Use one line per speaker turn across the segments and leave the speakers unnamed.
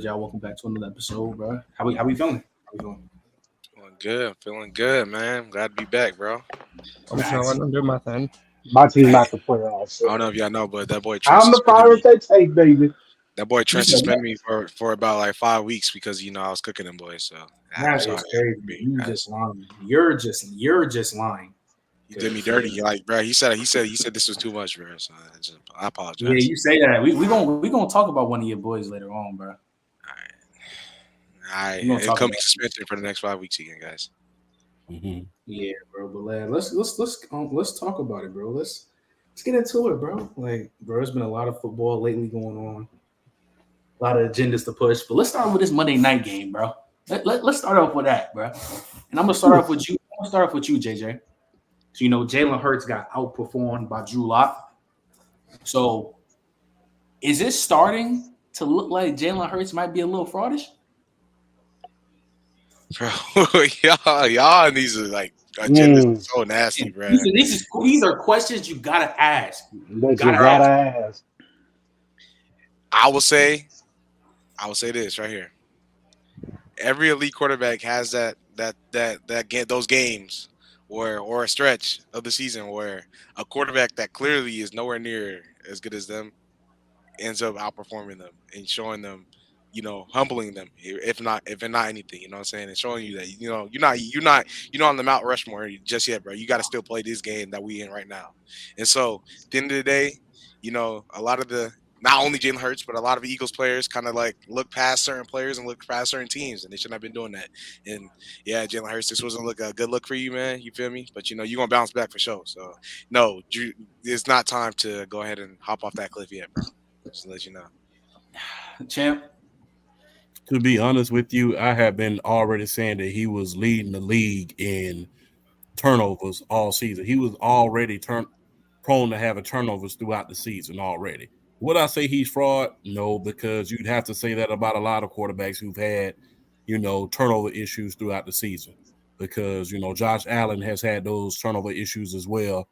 good, y'all? Welcome back to another episode, bro. How we feeling? How we feeling?
Feeling good. Feeling good, man. Glad to be back, bro.
I'm chilling. I'm doing my thing.
My team
Hey,
not the playoffs.
I
So.
don't know if y'all know, but that boy Trent
I'm the
suspended
fire
me.
they take, baby.
That boy
You
Trent
said what?
suspended me for about like 5 weeks because I was cooking them boys. So I'm
That
sorry.
is crazy. You
Guys.
just lying. You're just lying.
You did me dirty. Like, bro, he said this was too much, bro. So I
Yeah,
apologize.
you say that. We gonna talk about one of your boys later on, bro.
All right.
We gonna talk
Incoming
about.
suspension for the next 5 weeks again, guys.
Yeah, bro. But let's talk about it, bro. Let's get into it, bro. Like, bro, there's been a lot of football lately going on, a lot of agendas to push. But let's start with this Monday night game, bro. Let's start off with that, bro. And I'm gonna start off with you. I'm gonna start off with you, JJ. So Jalen Hurts got outperformed by Drew Lock. So is it starting to look like Jalen Hurts might be a little fraudish?
Bro, y'all and these are like agendas are so nasty, bro.
These are questions you gotta ask.
That you gotta ask.
I will say this right here. Every elite quarterback has those games or a stretch of the season where a quarterback that clearly is nowhere near as good as them ends up outperforming them and showing them, humbling them, if not anything, you know what I'm saying, and showing you that you're not on the Mount Rushmore just yet, bro. You got to still play this game that we in right now. And so at the end of the day, a lot of the not only Jalen Hurts, but a lot of Eagles players kind of like look past certain players and look past certain teams, and they shouldn't have been doing that. And yeah, Jalen Hurts, this wasn't a good look for you, man. You feel me? But you're gonna bounce back for sure. So no, it's not time to go ahead and hop off that cliff yet, bro. Just to let you know.
Champ.
To be honest with you, I have been already saying that he was leading the league in turnovers all season. He was already prone to having turnovers throughout the season already. Would I say he's fraud? No, because you'd have to say that about a lot of quarterbacks who've had, turnover issues throughout the season. Because, Josh Allen has had those turnover issues as well.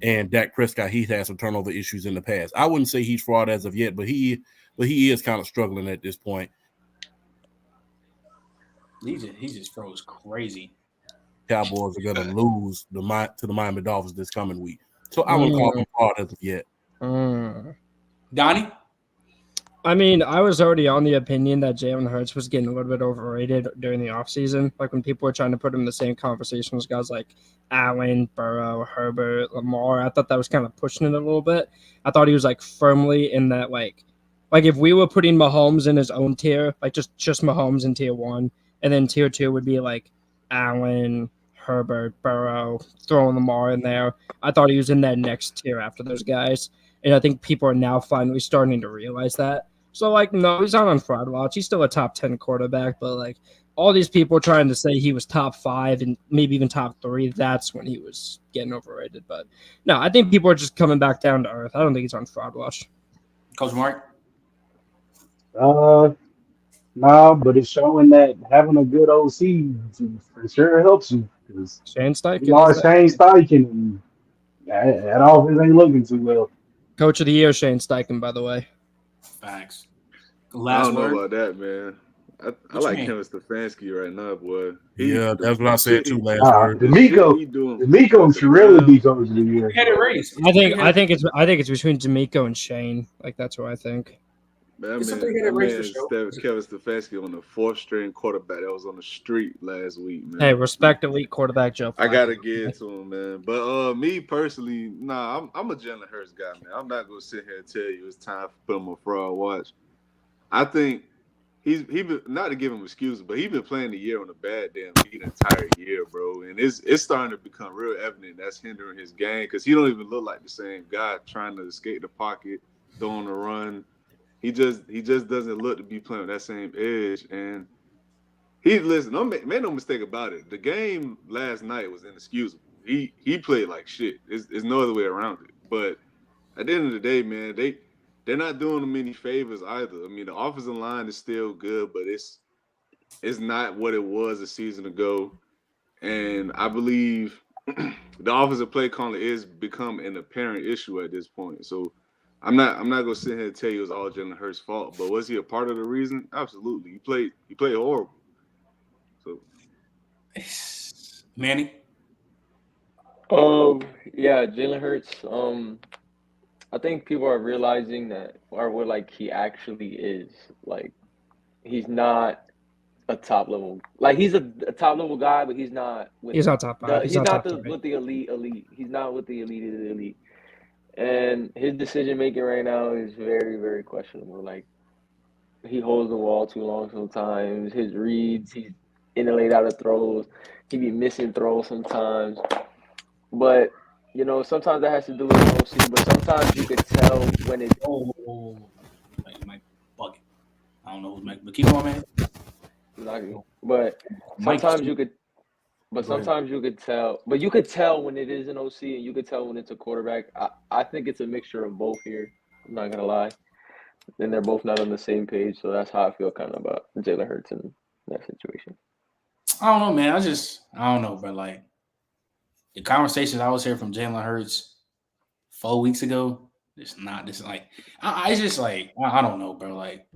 And Dak Prescott, he's had some turnover issues in the past. I wouldn't say he's fraud as of yet, but he is kind of struggling at this point.
He just throws crazy.
Cowboys are going to lose to the Miami Dolphins this coming week. So I wouldn't call him fraud as of yet.
Donnie?
I mean, I was already on the opinion that Jalen Hurts was getting a little bit overrated during the offseason. Like when people were trying to put him in the same conversation as guys like Allen, Burrow, Herbert, Lamar. I thought that was kind of pushing it a little bit. I thought he was like firmly in that like if we were putting Mahomes in his own tier, like just Mahomes in tier 1, and then tier 2 would be like Allen, Herbert, Burrow, throwing Lamar in there. I thought he was in that next tier after those guys. And I think people are now finally starting to realize that. So, no, he's not on fraud watch. He's still a top 10 quarterback. But, all these people trying to say he was top 5 and maybe even top 3, that's when he was getting overrated. But, no, I think people are just coming back down to earth. I don't think he's on fraud watch.
Coach Mark?
No, but it's showing that having a good OC for sure helps you.
Shane Steichen.
Shane Steichen, and that offense ain't looking too well.
Coach of the year, Shane Steichen, by the way.
Facts.
I don't know about that, man. I like Kevin Stefanski right now, boy.
Yeah, that's what I said too last year.
D'Amico should really be coach of the year.
He had a race.
I think it's between D'Amico and Shane. That's what I think.
Man, Kevin Stefanski on the 4th string quarterback that was on the street last week, man.
Hey, respect elite quarterback Joe Flacco.
I gotta give it to him, man. But me personally, I'm a Jalen Hurts guy, man. I'm not gonna sit here and tell you it's time to put him on fraud watch. I think he been, not to give him excuses, but he's been playing the year on a bad damn lead the entire year, bro. And it's starting to become real evident that's hindering his game because he don't even look like the same guy trying to escape the pocket, throwing a run. He just doesn't look to be playing with that same edge. And make no mistake about it. The game last night was inexcusable. He played like shit. There's no other way around it. But at the end of the day, man, they're not doing him any favors either. I mean, the offensive line is still good, but it's not what it was a season ago. And I believe the offensive play calling is become an apparent issue at this point. So I'm not gonna sit here and tell you it was all Jalen Hurts' fault, but was he a part of the reason? Absolutely. He played horrible. So
Manny.
Yeah, Jalen Hurts. I think people are realizing that, or what like he actually is. Like he's not a top level. Like he's a top level guy, but he's not with.
He's not top five.
He's not with the elite. He's not with the elite of the elite. And his decision making right now is very, very questionable. Like he holds the wall too long sometimes. His reads, he's in and laid out of throws. He be missing throws sometimes. But you know, sometimes that has to do with OC. But sometimes you could tell when it's.
Mike bugging. I don't know who's Mike, but keep going, man.
But sometimes you could. But sometimes you could tell. But you could tell when it is an OC, and you could tell when it's a quarterback. I think it's a mixture of both here. I'm not gonna lie. And they're both not on the same page, so that's how I feel kind of about Jalen Hurts in that situation.
I don't know, man. I don't know, but like the conversations I was hearing from Jalen Hurts 4 weeks ago, it's not this like I just like I don't know, bro. Like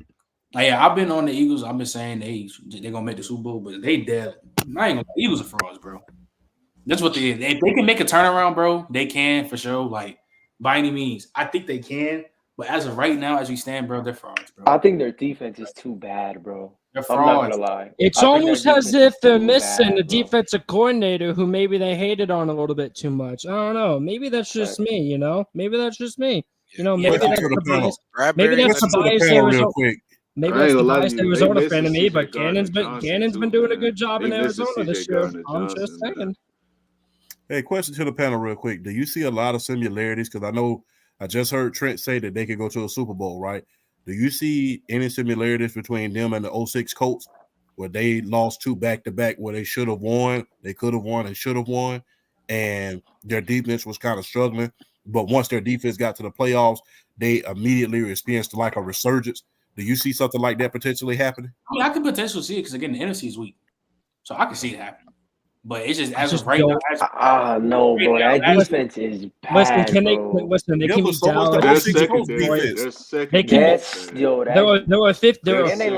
yeah, I've been on the Eagles. I've been saying they're gonna make the Super Bowl, but they dead. I ain't gonna. Eagles are frauds, bro. That's what they. If they can make a turnaround, bro, they can for sure. Like by any means, I think they can. But as of right now, as we stand, bro, they're frauds, bro.
I think their defense is too bad, bro.
They're
I'm not
frauds.
gonna lie.
It's almost as if they're missing a defensive coordinator who maybe they hated on a little bit too much. I don't know. Maybe that's just me, you know? Maybe that's just me. You know, maybe that's the bias. Maybe that's the bias
real quick.
Maybe that's the bias Arizona fan of me, but Gannon's been doing a good job in Arizona this year. I'm just saying.
Hey, question to the panel real quick. Do you see a lot of similarities? Because I know I just heard Trent say that they could go to a Super Bowl, right? Do you see any similarities between them and the 06 Colts where they lost 2 back-to-back where they should have won, they could have won, and should have won, and their defense was kind of struggling? But once their defense got to the playoffs, they immediately experienced like a resurgence. Do you see something like that potentially happening?
I mean, I could potentially see it because again, the NFC is weak, so I can see it happening. But it's just as of right now.
No, bro. That defense is bad.
Listen, they can be down.
Their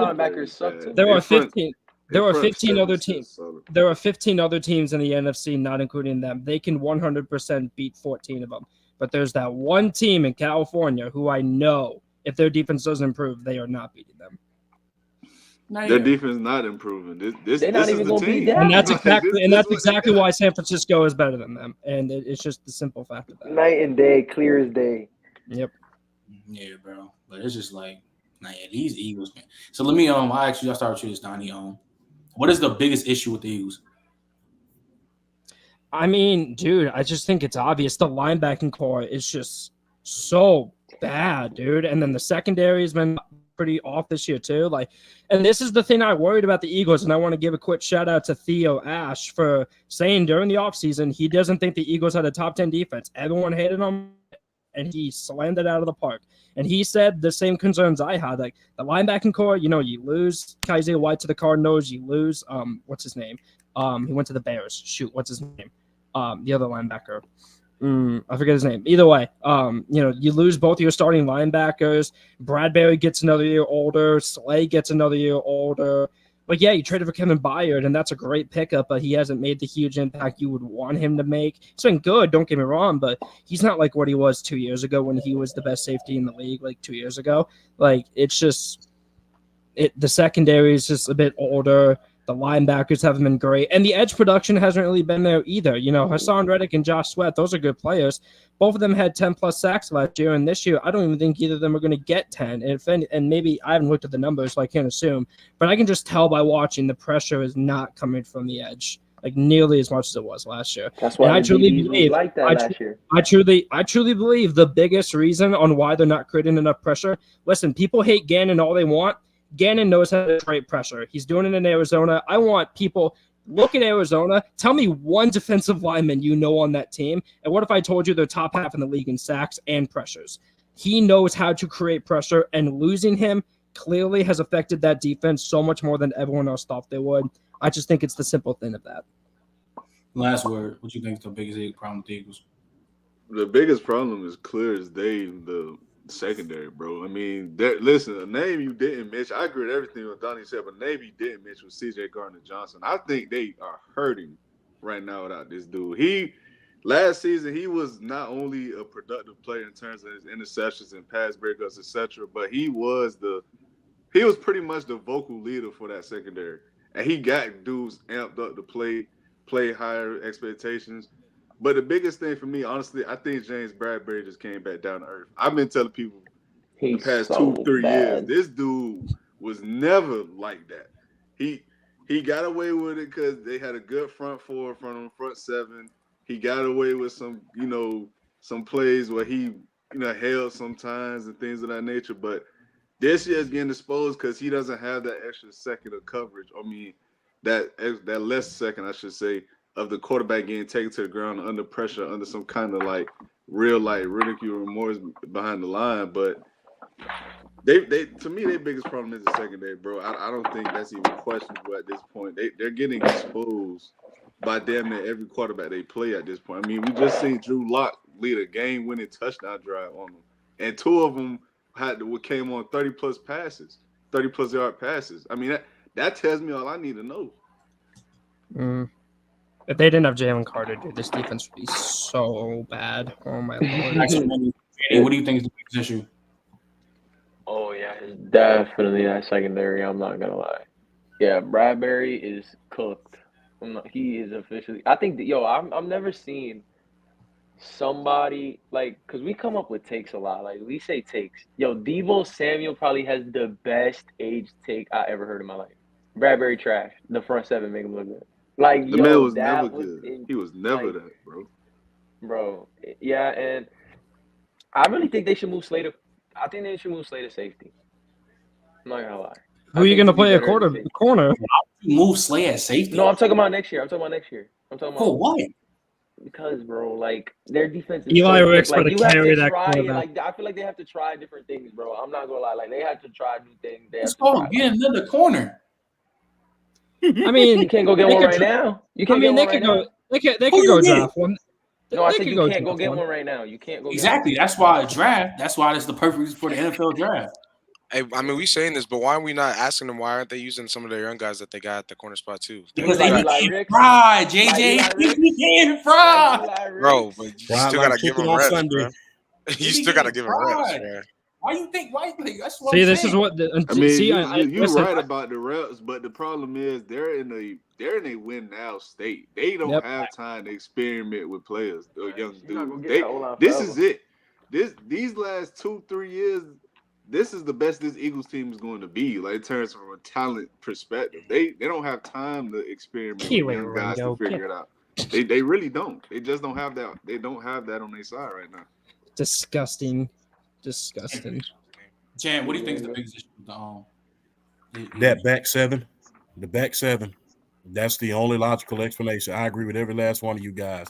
linebackers suck too.
There are 15 other teams. There are 15 other teams in the NFC, not including them. They can 100% beat 14 of them. But there's that one team in California who I know, if their defense doesn't improve, they are not beating them.
Their defense not improving.
They're not even going to beat them.
And that's exactly why San Francisco is better than them. And it's just the simple fact of that.
Night and day, clear as day.
Yep.
Yeah, bro. But it's just like, these Eagles, man. So let me I'll start with you this, Donnie. What is the biggest issue with the Eagles?
I mean, dude, I just think it's obvious. The linebacking core is just so bad, dude. And then the secondary has been pretty off this year too. And this is the thing I worried about the Eagles, and I want to give a quick shout out to Theo Ash for saying during the offseason he doesn't think the Eagles had a top 10 defense. Everyone hated on, and he slammed it out of the park. And he said the same concerns I had, like the linebacking core. You know, you lose Kaiser White to the Cardinals, you lose what's his name? He went to the Bears. Shoot, what's his name? The other linebacker. I forget his name. Either way, you lose both of your starting linebackers. Bradbury gets another year older. Slay gets another year older. Like, yeah, you traded for Kevin Byard, and that's a great pickup, but he hasn't made the huge impact you would want him to make. He's been good, don't get me wrong, but he's not like what he was 2 years ago when he was the best safety in the league, like 2 years ago. Like, it's just the secondary is just a bit older. The linebackers haven't been great. And the edge production hasn't really been there either. You know, Hassan Reddick and Josh Sweat, those are good players. Both of them had 10-plus sacks last year, and this year I don't even think either of them are going to get 10. And maybe I haven't looked at the numbers, so I can't assume. But I can just tell by watching the pressure is not coming from the edge, like nearly as much as it was last year.
That's why I truly believe like that last year.
I truly believe the biggest reason on why they're not creating enough pressure. Listen, people hate Gannon all they want. Gannon knows how to create pressure. He's doing it in Arizona. I want people look at Arizona. Tell me one defensive lineman you know on that team. And what if I told you they're top half in the league in sacks and pressures? He knows how to create pressure, and losing him clearly has affected that defense so much more than everyone else thought they would. I just think it's the simple thing of that.
Last word. What you think is the biggest problem with the Eagles?
The biggest problem is clear as day. The secondary, bro. I mean, listen, a name you didn't mention. I agree with everything what Donnie said, but a name you didn't mention was C.J. Gardner-Johnson. I think they are hurting right now without this dude. Last season, he was not only a productive player in terms of his interceptions and pass breakups, etc., but he was pretty much the vocal leader for that secondary, and he got dudes amped up to play higher expectations. But the biggest thing for me, honestly, I think James Bradbury just came back down to earth. I've been telling people the past 2-3 years, this dude was never like that. He got away with it because they had a good front four, front seven. He got away with some plays where he, held sometimes and things of that nature. But this year's getting exposed because he doesn't have that extra second of coverage. I mean, that less second, I should say, of the quarterback getting taken to the ground under pressure, under some kind of real ridicule or remorse behind the line. But they to me, their biggest problem is the secondary, bro. I don't think that's even questionable at this point. They're getting exposed by damn near every quarterback they play at this point. I mean, we just seen Drew Lock lead a game-winning touchdown drive on them, and 2 of them came on 30-plus passes, 30-plus yard passes. I mean, that tells me all I need to know.
If they didn't have Jalen Carter, dude, this defense would be so bad. Oh, my Lord.
What do you think is the biggest issue?
Oh, yeah, it's definitely that secondary. I'm not going to lie. Yeah, Bradbury is cooked. He is officially – I think – I've never seen somebody – because we come up with takes a lot. We say takes. Debo Samuel probably has the best age take I ever heard in my life. Bradbury trash. The front seven make him look good. The
man was never good. He was never that, bro.
Bro, yeah, and I really think they should move Slater. I think they should move Slater safety. I'm not gonna lie.
Who are you gonna play a corner?
Move Slay at safety?
No, I'm talking about next year. I'm talking about.
Oh, what?
Because, bro, their defense is
Eli Rick's
you
to carry that
quarterback. I feel like they have to try different things, bro. I'm not gonna lie. They have to try new things.
Let's go get another corner.
I mean,
you can't go get one right now. You can't.
They could go draft one.
No, I said you can't go get one right now. You can't go.
Exactly. That's why a draft. That's why it's the perfect for the NFL draft.
Hey, I mean, we saying this, but why are we not asking them? Why aren't they using some of their young guys that they got at the corner spot too?
Because they get fried, JJ. They get fried,
bro. But you still gotta give them reps, bro. You still gotta give them reps, man.
Why you think? That's what
See,
I'm
this
saying.
is what.
You're right about the reps, but the problem is they're in a win now state. They don't have time to experiment with players or young dudes. This is it. These last 2-3 years, this is the best this Eagles team is going to be. In terms from a talent perspective, they don't have time to experiment with young guys to figure it out. They really don't. They just don't have that. They don't have that on their side right now.
Disgusting.
Jan, what do you think is the biggest issue with
that back seven? The back seven. That's the only logical explanation. I agree with every last one of you guys.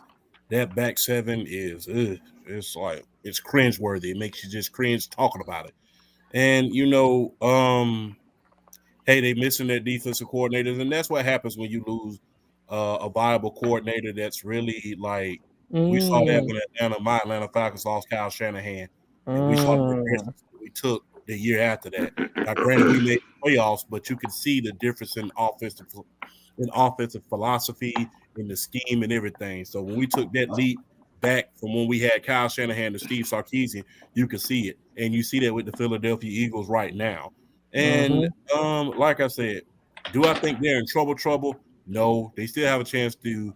That back seven is it's cringeworthy. It makes you just cringe talking about it. And hey, they missing their defensive coordinators, and that's what happens when you lose a viable coordinator. That's really we saw that when my Atlanta Falcons lost Kyle Shanahan. And we saw the we took the year after that. Now, granted, we made playoffs, but you could see the difference in offensive philosophy, in the scheme, and everything. So when we took that leap back from when we had Kyle Shanahan to Steve Sarkisian, you can see it, and you see that with the Philadelphia Eagles right now. And like I said, do I think they're in trouble? No, they still have a chance to.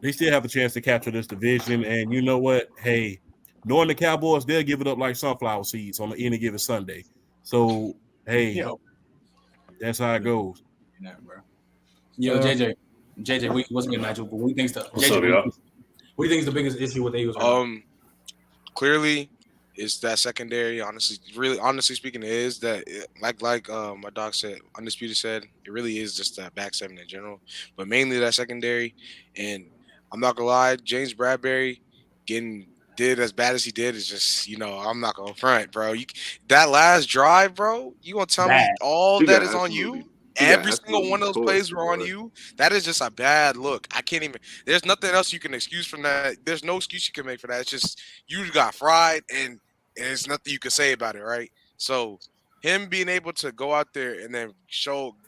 They still have a chance to capture this division, and you know what? Hey. Knowing the Cowboys, they'll give it up like sunflower seeds on any given Sunday. So, hey, that's how it goes.
Yeah, bro. JJ, we wasn't getting matchup, but what do you think what do you think is the biggest issue with the Eagles?
Clearly, it's that secondary. Honestly speaking, it is that. Like my dog said, Undisputed said, it really is just that back seven in general, but mainly that secondary. And I'm not gonna lie, James Bradbury did as bad as he did is just, I'm not gonna front, bro. That last drive, bro, you gonna tell me all that is on you? Every single one of those plays were on you. That is just a bad look. I can't even. There's nothing else you can excuse from that. There's no excuse you can make for that. It's just you got fried, and and there's nothing you can say about it, right? So him being able to go out there and then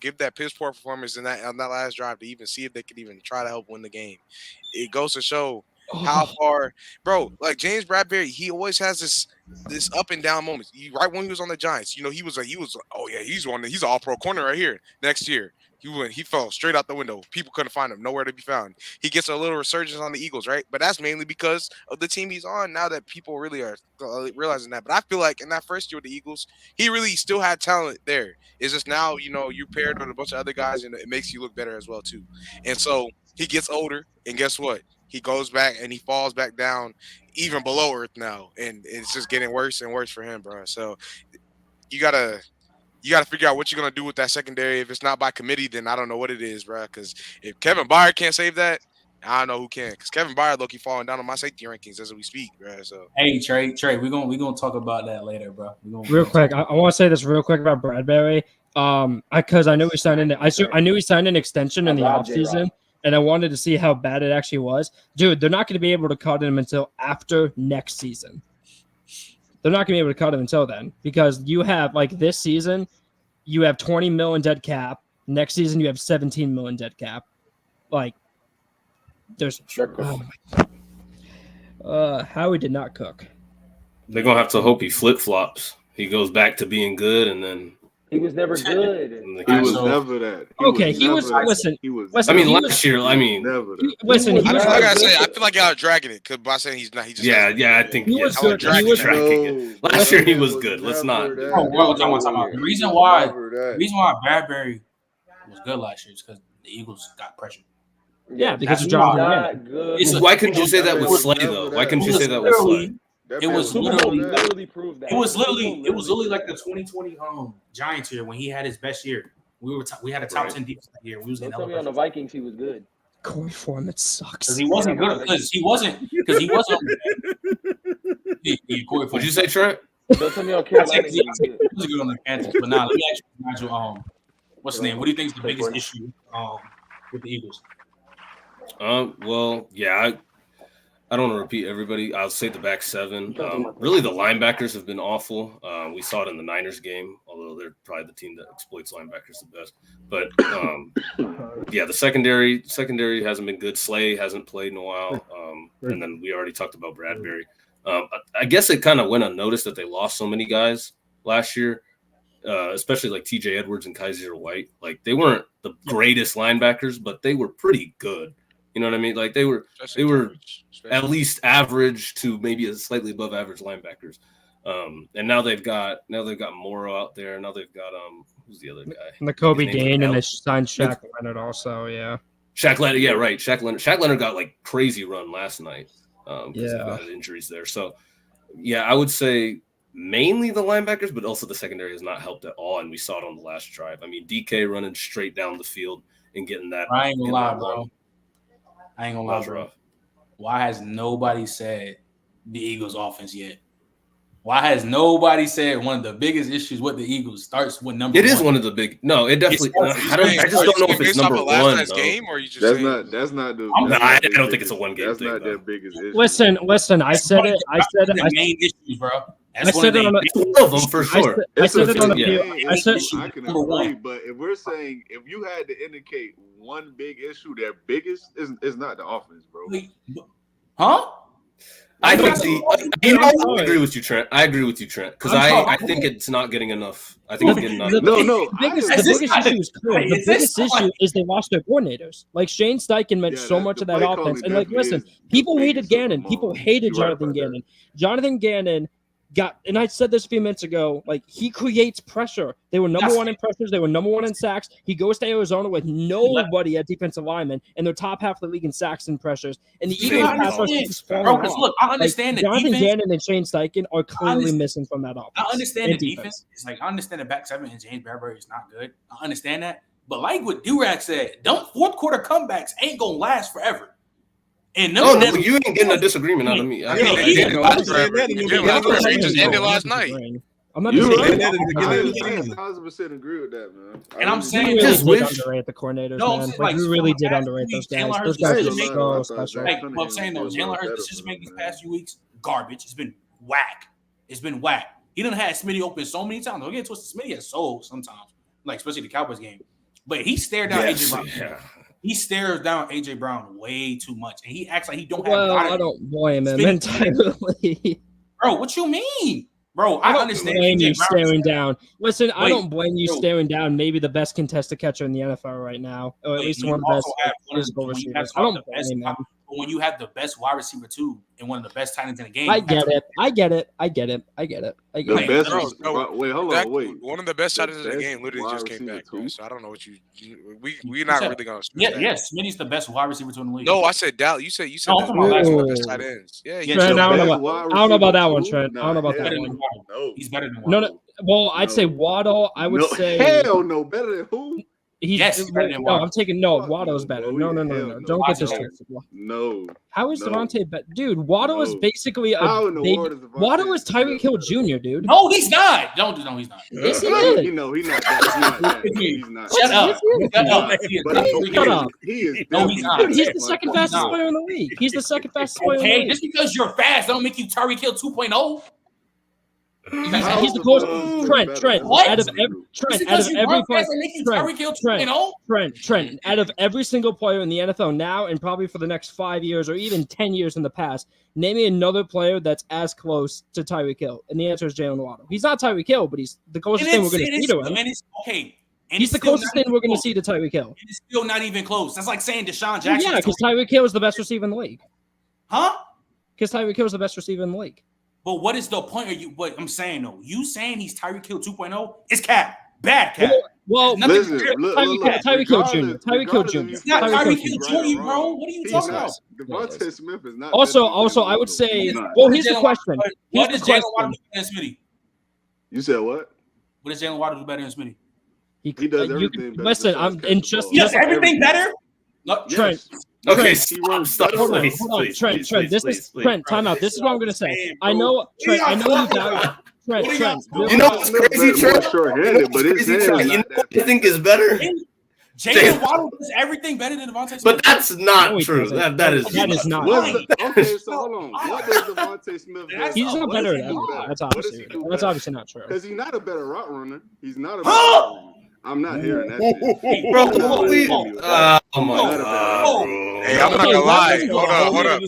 give that piss poor performance on that last drive to even see if they could even try to help win the game, it goes to show how far, bro. Like James Bradberry, he always has this up and down moments. Right when he was on the Giants, you know, he was oh yeah, he's an all pro corner right here. Next year, he fell straight out the window. People couldn't find him, nowhere to be found. He gets a little resurgence on the Eagles, right? But that's mainly because of the team he's on now that people really are realizing that. But I feel like in that first year with the Eagles, he really still had talent there. It's just now, you know, you paired with a bunch of other guys and it makes you look better as well too. And so he gets older, and guess what? He goes back and he falls back down even below earth now, and it's just getting worse and worse for him, bro. So you gotta figure out what you're gonna do with that secondary. If it's not by committee, then I don't know what it is, bro. Because if Kevin Byard can't save that, I don't know who can. Because Kevin Byard low-key falling down on my safety rankings as we speak, bro. So
hey, Trey, we're gonna talk about that later, bro.
Real quick, I want to say this real quick about Bradberry. Because I knew he signed in. I knew he signed an extension in the offseason, and I wanted to see how bad it actually was. Dude, they're not going to be able to cut him until after next season. They're not going to be able to cut him until then because you have, like, this season, you have 20 million dead cap. Next season, you have 17 million dead cap. Like, there's Howie did not cook.
They're going to have to hope he flip-flops. He goes back to being good, and then
he was never good.
He was never that.
He was. Listen.
I mean, last year. I mean,
never.
Listen.
I gotta say, I feel like y'all are dragging it because by saying he's not, he just.
Yeah. I think
he was good.
Dragging it. Last year he was good. Let's not.
The reason why Bradberry was good last year is because the Eagles got pressure.
Yeah, because of Jonathan Gannon.
Why couldn't you say that with Slay though? Why couldn't you say that with Slay?
It was literally
proved that.
It was literally like the 2020 Giants year when he had his best year. We had a top 10 defense that year. We was in
tell me on the Vikings he was good.
Corey Foreman sucks.
Because he wasn't good. Because he wasn't.
What'd you say, Trent?
Don't tell me on Carolina.
He was good on the Panthers. But now let me ask you, what's his name? What do you think is the biggest issue with the Eagles?
Well, yeah, I don't want to repeat everybody. I'll say the back seven. Really, the linebackers have been awful. We saw it in the Niners game, although they're probably the team that exploits linebackers the best. But yeah, the secondary hasn't been good. Slay hasn't played in a while. And then we already talked about Bradberry. I guess it kind of went unnoticed that they lost so many guys last year, especially like TJ Edwards and Kaiser White. Like they weren't the greatest linebackers, but they were pretty good. You know what I mean? Like they were at least average to maybe a slightly above average linebackers. And now they've got Morrow out there. Now they've got who's the other guy?
N'Kobe Dean, and they signed Shaq Leonard also. Yeah,
Shaq Leonard. Yeah, right. Shaq Leonard got like crazy run last night because they've got injuries there. So yeah, I would say mainly the linebackers, but also the secondary has not helped at all. And we saw it on the last drive. I mean, DK running straight down the field and getting that.
I ain't gonna lie, bro. Why has nobody said the Eagles offense yet? Why has nobody said one of the biggest issues with the Eagles starts with number one?
It is one of the big. No, it definitely. I just don't know if it's number one.
Game, or you just
that's not the.
I don't think it's a one game.
That's
thing,
not
though.
their biggest issue.
Listen. I said it.
The main issues, bro.
I said it on
one of them for sure.
I said it on the
field.
I
can agree, but if we're saying if you had to indicate one big issue, their biggest is not the offense, bro.
Huh?
I agree with you, Trent. Because I think it's not getting enough. I think it's getting enough.
The biggest issue is clear. The biggest issue is they lost their coordinators. Like Shane Steichen meant so much of that offense. And like, listen, people hated Gannon. People hated Jonathan Gannon. Jonathan Gannon and I said this a few minutes ago, like he creates pressure. They were number one in pressures. They were number one in sacks. He goes to Arizona with nobody at defensive lineman, and they're top half of the league in sacks and pressures. And the Eagles pass rush is falling off.
Look, I understand that
Jonathan Gannon and Shane Steichen are clearly missing from that offense.
I understand the defense. It's like I understand the back seven and James Bradberry is not good. I understand that. But like what Durag said, fourth quarter comebacks ain't gonna last forever. And
no, you ain't getting a disagreement out of me.
Just ended last night.
I'm not
saying 1,000% agree with that, man.
And I'm saying
just underrate the coordinators, man. Like we really did underrate those guys. Those guys are so special.
Like what I'm saying though, Jalen Hurts decision making these past few weeks, garbage. It's been whack. it's been whack. He done had Smitty open so many times. Don't get twisted. Smitty has sold sometimes, like especially the Cowboys game. But he stared down AJ Brown.
Yeah.
He stares down AJ Brown way too much, and he acts like he don't have.
Well, I don't blame him entirely.
Bro, what you mean? Bro, I
don't
understand
blame you
AJ Brown
staring down. Listen, I
Wait,
don't blame you
bro.
staring down maybe the best contested catcher in the NFL right now, or at
Wait,
least
you
one of the best
also have one of-
physical
when you have
receivers. I don't
the best
blame him.
But when you have the best wide receiver too, and one of the best tight ends in the game,
I
you have
get
to-
it. I get it. I get it. I get it. I get
The
it.
best.
bro,
Wait, hold
That-
on. Wait.
One of the best
The
shots in the
best
game literally
wide
just came
receiver
back, bro.
too?
So I don't know what we're not
said-
really gonna.
Yeah, Smitty's the best wide receiver in the league.
No, I said Dallas. You said
No, I'm talking about
the
last
best
one.
tight ends. Yeah,
Yeah,
Trent,
so
I don't know
best
about-
wide
I don't know about that
receiver
one,
too?
Trent. I don't know about
hell
that
better
one.
than Waddle.
No.
He's better than
No,
Waddle.
no. Well, I'd say
No.
Waddle. I would
No,
say
hell no. Better than who?
he's
Yes, he's better than
no.
Waddle.
I'm taking no.
Fuck
Waddle's
no,
better.
bro.
No.
Hell
Don't
no.
get this
Waddle.
twisted.
No.
How is
No.
Devontae better? Dude, Waddle is
No.
basically a
How in the
baby.
world is Devontae
Waddle is Tyreek Hill
better?
Jr., dude.
No, he's not. No, he's not.
Yes, he
No,
is.
he's not that. He's not that. He's not.
Shut up.
Yes, he is.
Shut up.
But
He is
he
not.
is
No, he's not.
Dude, he's the
definitely
second
Devontae.
fastest
not.
player in the league. He's the second fastest player in the
Okay,
league.
just because you're fast don't make you Tyreek Hill 2.0.
He's the closest. Trent.
What?
Out of every
Just
Trent, out
because
of
you
every
run fast don't make you
Trent,
Tyreek Hill
Trent.
2.0.
Trent, out of every single player in the NFL now and probably for the next 5 years or even 10 years in the past, name me another player that's as close to Tyreek Hill. And the answer is Jalen Waddle. He's not Tyreek Hill, but he's the closest thing we're going to see to him.
And it's okay. And
He's
it's
the
still
closest
not
thing we're
even
going to
close.
see to Tyreek Hill.
It's still not even close. That's like saying Deshaun Jackson.
Yeah, because Tyreek Hill is the best receiver in the league.
Huh?
Because Tyreek Hill is the best receiver in the league.
But what is the point of you? What I'm saying though, you saying he's Tyreek Hill 2.0 is cap, bad cap.
Well,
Nothing
Listen,
compared-
look,
Tyreek Hill Jr. Tyreek Hill Jr.
It's not
Tyreek
Tyreek
Hill
Hill
Jr.
Jr., bro. What are you talking about?
Devontae Smith is not.
Also, I would say.
He's not.
Well,
What
here's
does
the
Jalen
question.
Waddle-
Here's
What does
the
Jalen
question.
Waddle do better than Smitty?
You said what?
What does Jalen Waddle do better than Smitty?
He does everything better.
Listen, I'm
besides
and
catch the
just
ball.
He does everything better. Look,
Trent.
Okay,
He runs
stop.
better.
Hold on,
Please,
hold on,
please,
Trent.
please,
Trent, this
please,
is
please.
Trent. Time out. This is what I'm gonna say. I know, Trent. I know you got Trent. Trent.
You know what's crazy, Trent?
Short-handed, but his
Crazy,
hands
Trent. You know
not
what
that
I think is better?
Jalen Waddle does everything better than Devontae Smith.
But that's
No,
not
he
true.
doesn't.
That is
That is not.
What's the, okay, so hold on. What does Devontae Smith do?
He's not
What
better
does
at
he do
that.
better?
That's
What does
obviously
he do
that's
better?
obviously not true.
Because he's not a better route runner. He's not a better route runner. I'm not hearing that shit.
Bro,
No,
we,
no, no.
oh my
No,
god,
no.
bro.
Hey, I'm not
Okay,
gonna
why
lie.
does-
Hold up.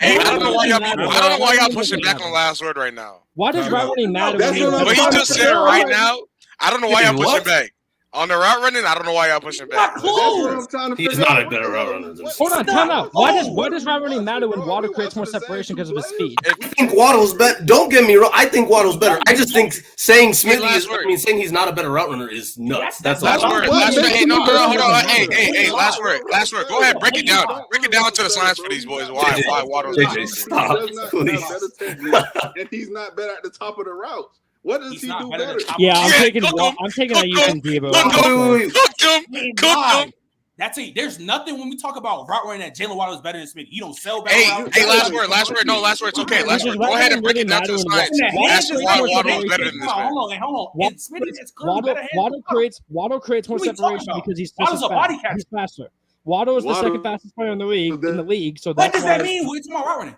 Hey, I don't know why y'all.
Matter.
I don't know why y'all
Why
pushing
does it
back on
matter?
last word right now.
Why does route running matter?
That's
when
what I'm
What he
trying
just
to
said
tell
right
you.
now, I don't know why y'all
What?
pushing back. On the route running, I don't know why y'all pushing back.
That's what I'm trying to
He's
figure
not
out.
a better route runner than
Hold on, time out. Why does route running matter when
Bro,
Waddle
we
creates more
watching the
separation
same
because of his
players.
speed?
I think Waddle's better. Don't get me wrong. I think Waddle's better. I just think saying Smithy
last
is.
word.
I mean, saying he's not a better route runner is nuts. That's
Last
all.
word.
What
Last word.
makes
Hey,
him
no,
a better
hold on.
runner?
Hey, last word. Last word. Go ahead, break it down. Break it down to the science for these boys. Why Waddle's
JJ,
not better.
stop,
He does not
please.
have better technique, and he's not better at the top of the routes. What does
He's
he
not
do
better than
better?
top.
Yeah, I'm
Yeah,
taking
cook 'em.
I'm taking
Cook
Ayuk
'em.
and Debo.
Cook 'em.
Wait.
Cooked him.
Why? That's it. There's nothing when we talk about route running that Jalen Waddle is better than Smith. You don't sell better
Hey,
routes.
hey, last word. No, last word. It's okay. Last word. Go ahead and break it down to the science. That's why Waddle is better than this man.
Hold on. Smith is clearly better.
Waddle creates more
What are we talking
separation
about?
because he's
Waddle's a body catcher.
He's faster. Waddle is the
Waddle-
second fastest player in the league. So
What
that's
does
why
that mean? We're talking about route running.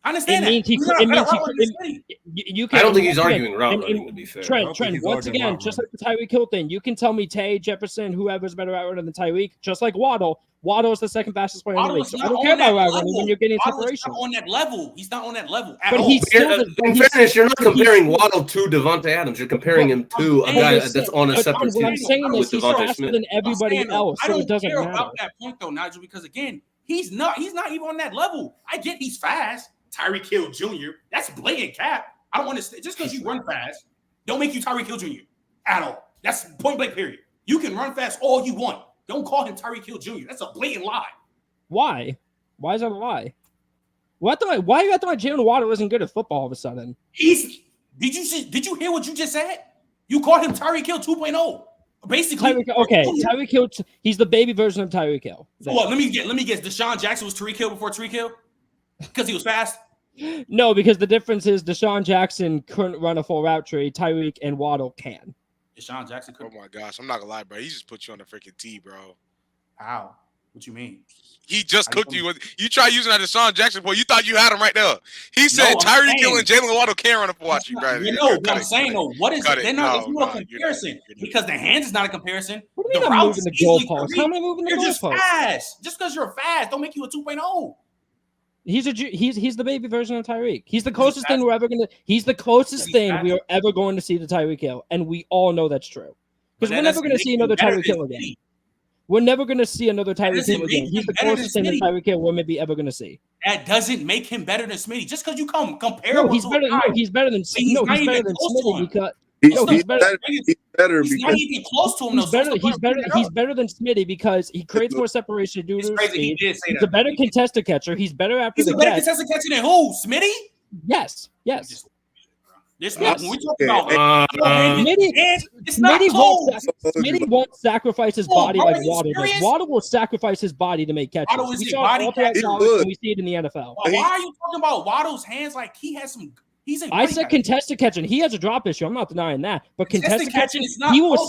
I understand
It
that.
means he
He's
could-
not
it
a better
means he
route
could-
runner than Smith.
you can.
I don't think he's
again,
arguing route
and-
running, to be fair.
Trent,
think he's
once
arguing
again,
route
just like the Tyreek Hill thing, you can tell me Tay, Jefferson, whoever's better route runner than Tyreek, just like Waddle. Waddle is the second fastest player in the
Waddle
league.
is
So I
not
don't
on
care about
that
route running
level.
when you're getting
Waddle is
separation.
not on that level. He's not on that level at
But
all.
he's still
In fairness, you're not comparing Waddle to Devontae Adams. You're comparing him to a guy that's on a separate
What I'm
team
saying
with
is he's
Devontae
faster
Smith.
than
I'm
everybody
saying,
else,
I
so
don't
it doesn't
care
matter.
about that point though, Nigel, because again, he's not even on that level. I get he's fast. Tyreek Hill Jr. That's blatant cap. I don't understand. Just because you run fast, don't make you Tyreek Hill Jr. at all. That's point blank period. You can run fast all you want. Don't call him Tyreek Hill Jr. That's a blatant lie.
Why? Why is that a lie? Why are you acting like Jalen Waddle isn't good at football all of a sudden?
Did you hear what you just said? You called him Tyreek Hill 2.0. Basically,
Tyreek Hill. He's the baby version of Tyreek Hill.
So what? Let me guess. Deshaun Jackson was Tyreek Hill before Tyreek Hill because he was fast.
No, because the difference is Deshaun Jackson couldn't run a full route tree. Tyreek and Waddle can.
Deshaun Jackson
Oh
couldn't.
my gosh, I'm not gonna lie, bro. He just put you on the freaking tee, bro.
How?
What you mean?
He just cooked you. You try using that Deshaun Jackson point. You thought you had him right there. He said Tyreek Hill and Jalen Waddle can't run up and watch you, right?
But I'm saying though, what is it? They're not a comparison because the hands is not a comparison.
What do you mean I'm moving the goalposts? How am I moving the goalposts?
You're just fast. Just because you're fast, don't make you a 2.0.
He's the baby version of Tyreek. He's the closest thing we're ever gonna. He's the closest thing we are ever going to see to Tyreek Hill, and we all know that's true. Because we're never going to see another Tyreek Hill again. We're never going to see another Tyreek Hill again. He's the closest thing to Tyreek Hill we're maybe ever going to see.
That doesn't make him better than Smitty. Just because you compare.
No, he's better. No, he's better than. No, he's better than Smitty because.
He's better.
He's not even close to him.
He's better than Smitty because he creates more separation due to his speed. He's a better contested catcher. He's better after
the catch. He's a better contested catcher than who? Smitty?
Yes.
When we talk about
Smitty won't sacrifice his body like Waddle does. Waddle will sacrifice his body to make catches. We saw it all throughout college and we see it in the NFL.
Why are you talking about Waddle's hands like he has some?
I said contested catching. He has a drop issue. I'm not denying that. But contested catching, he will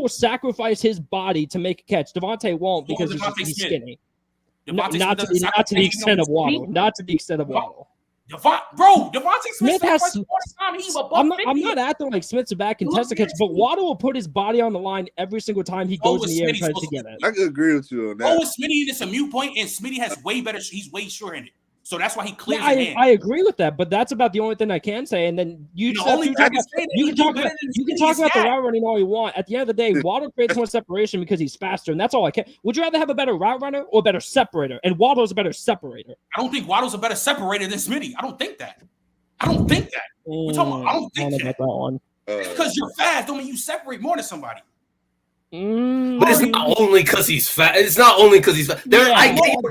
sacrifice his body to make a catch. Devontae won't because he's skinny. Not to the extent of Waddle. Not to the extent of Waddle.
Devontae Smith
has. I'm not acting like Smith's a bad contested catch, but Waddle will put his body on the line every single time he goes in the air and tries to get it.
I could agree with you on that.
Smitty is a mute point, and Smitty has way better. He's way short-handed. So that's why he clears
your hand. I agree with that, but that's about the only thing I can say. And then you can talk about the route running all you want. At the end of the day, Waddle creates more separation because he's faster, and that's all I care. Would you rather have a better route runner or a better separator? And Waddle's a better separator.
I don't think Waddle's a better separator than Smitty. I don't think that. I don't think that. That one. Because you're fast, don't mean you separate more than somebody.
But it's not only because he's fat. It's not only because he's fat. I get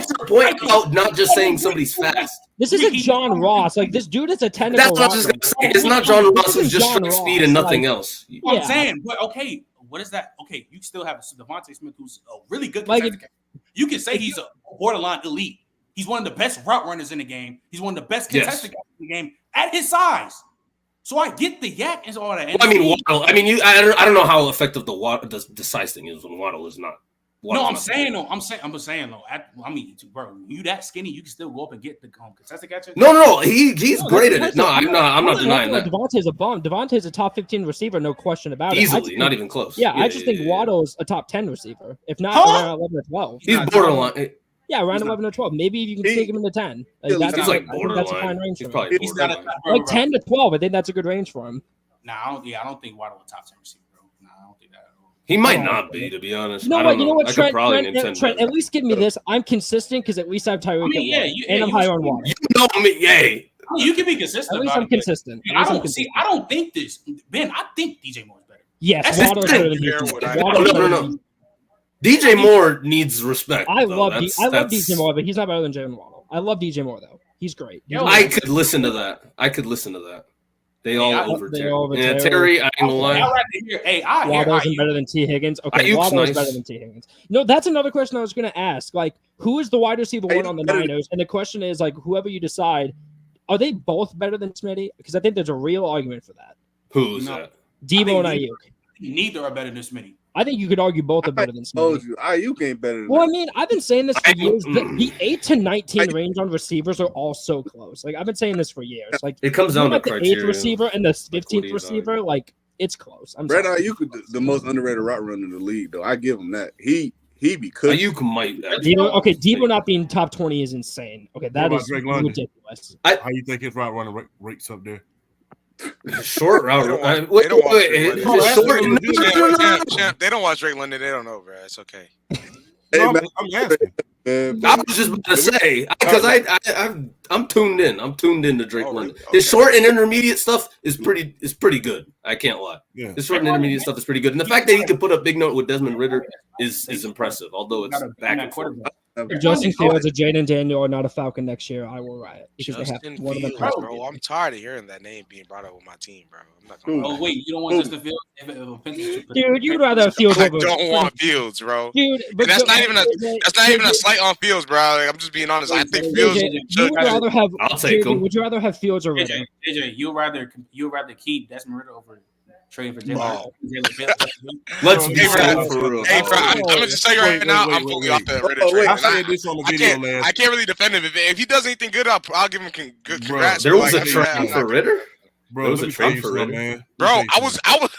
to the point about not just saying somebody's fast.
This isn't John Ross. Like this dude is a technical.
That's what I was just gonna say. It's not John Ross who's just straight speed and nothing else.
I'm saying, but okay, what is that? Okay, you still have Devontae Smith, who's a really good contested catcher. You can say he's a borderline elite. He's one of the best route runners in the game. He's one of the best contested catchers in the game at his size. So I get the yak and all that. And
Waddle. I don't know how effective the size thing is when Waddle is not.
I'm saying though. Bro, you that skinny, you can still go up and get the contested catcher.
No, he's great at it. No, I'm not denying that.
Devontae's a bum. Devontae's a top 15 receiver, no question about it.
Easily, not even close.
Yeah, I just think Waddle's a top 10 receiver, if not around 11 or 12.
He's borderline.
Yeah, around 11 or 12. Maybe you can take him in the 10.
He's like borderline. That's a fine range for him.
He's like 10 to 12. I think that's a good range for him.
I don't think Waddle a top 10 receiver, bro. I don't think that at all.
He might not be, to be honest.
You know what, Trent, at least give me this. I'm consistent because at least I have Tyreek and I'm higher on Waddle.
You know me,
you can be consistent.
At least I'm consistent.
I don't think this. Ben, I think DJ Moore's better.
Yes, Waddle's better than DJ.
No. DJ Moore needs respect.
I love DJ Moore, but he's not better than Jalen Waddle. I love DJ Moore though. He's great.
I could listen to that. They all over Terry. Yeah, Terry, I ain't gonna lie.
Waddle isn't better than T. Higgins. Okay, Waddle is better than T. Higgins. No, that's another question I was going to ask. Like, who is the wide receiver one on the Niners? And the question is, like, whoever you decide, are they both better than Smitty? Because I think there's a real argument for that.
Who's that?
Debo and Ayuk.
Neither are better than Smitty.
I think you could argue both are better than Smitty.
Told you, Ayuk ain't better than
that. I mean, I've been saying this for years. The 8 to 19 range on receivers are all so close. Like, I've been saying this for years. Like,
it comes down to criteria.
The 8th receiver and the 15th receiver, like, it's close.
Brad Ayuk is the most underrated route runner in the league, though. I give him that. He be cooking.
Ayuk might.
Debo not being top 20 is insane. Okay, that is ridiculous.
How you think his route runner rates up there?
Short route.
They don't watch Drake London. They don't know, bro. It's okay.
I'm asking.
I was just about to say because I'm tuned in. I'm tuned in to Drake London. His short and intermediate stuff is pretty good. I can't lie.
Yeah.
His short and intermediate stuff is pretty good, and the fact that he could put up big note with Desmond Ridder is impressive. Although it's back and forth.
If Justin Fields or Jaden Daniel are not a Falcon next year, I will riot because they have one of them.
Bro, I'm tired of hearing that name being brought up with my team, bro. I'm not gonna
wait, you don't want Justin Fields?
Dude, you'd rather have Fields.
I don't want Fields, bro.
Dude,
but that's not even a slight on Fields, bro. Like, I'm just being honest. I think Fields.
I'll take him.
Would you rather have Fields or Ridder?
AJ, you'd rather keep Desmond Ridder over trading for Jalen.
Let's be
Hey, bro.
for real.
Hey, bro, I'm gonna just tell you right now, I'm fully off the Reddit train.
I said this on the video
I can't really defend him. If he does anything good, I'll give him good congrats.
There was
Like,
a trade for Ritter.
Bro,
There was
let
a
me tell
trade
you
for
something,
Ritter.
man.
Bro,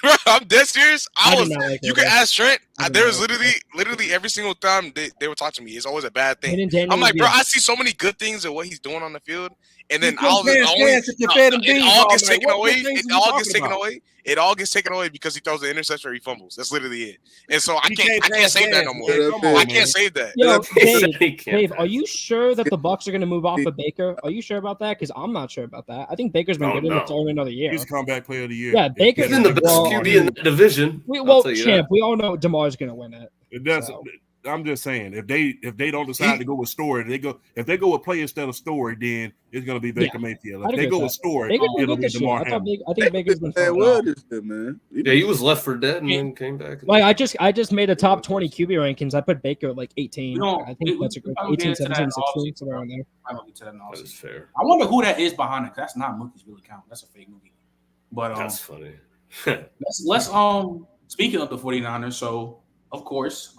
bro, I'm dead serious.
I did not like
You
Ritter.
can ask Trent.
I did
There
not
was
like
literally every single time they would talk to me, it's always a bad thing.
Hayden Daniels
I'm like, bro,
would be
I see so many good things of what he's doing on the field, and then
You can't pass if you fed him beans
it all
all
gets
night.
taken
What
away.
things
It
are you
all
talking
gets taken
about?
away. It all gets taken away because he throws an interception or he fumbles. That's literally it. And so I
You
can't
pass
save that
gas,
no more.
man. Come on,
I
man.
can't save that.
Yo,
He
Dave,
can't
Dave,
pass.
are you sure that the Bucks are going to move off of Baker? Are you sure about that? Because I'm not sure about that. I think Baker's been
Oh,
good enough to
no.
earn another year.
He's a comeback player of the year.
Yeah, Baker-
He's in the best
Well,
QB in that division. I'll tell you
champ,
that.
we all know DeMar's going to win it.
That's.
So.
I'm just saying, if they don't decide to go with Story, if they go with play instead of Story, then it's going to be Baker Mayfield. If
I'd
they
agree
go
with
with
that.
Story,
Baker did
it'll
good
be
this year.
DeMar
I
Hamlin.
think Baker's been
Hey,
fine.
what is that, man?
Yeah, he was left for dead and then came back.
Like I just made a top 20 QB rankings. I put Baker at like 18.
We don't-
I think that's a good
we
18,
get into that
17,
in
16,
offseason,
somewhere around there.
I don't get to that in
That
offseason.
is fair.
I wonder who that is behind it. That's not Mookie's really count. That's a fake Mookie. But
That's funny.
let's speaking of the 49ers, so of course,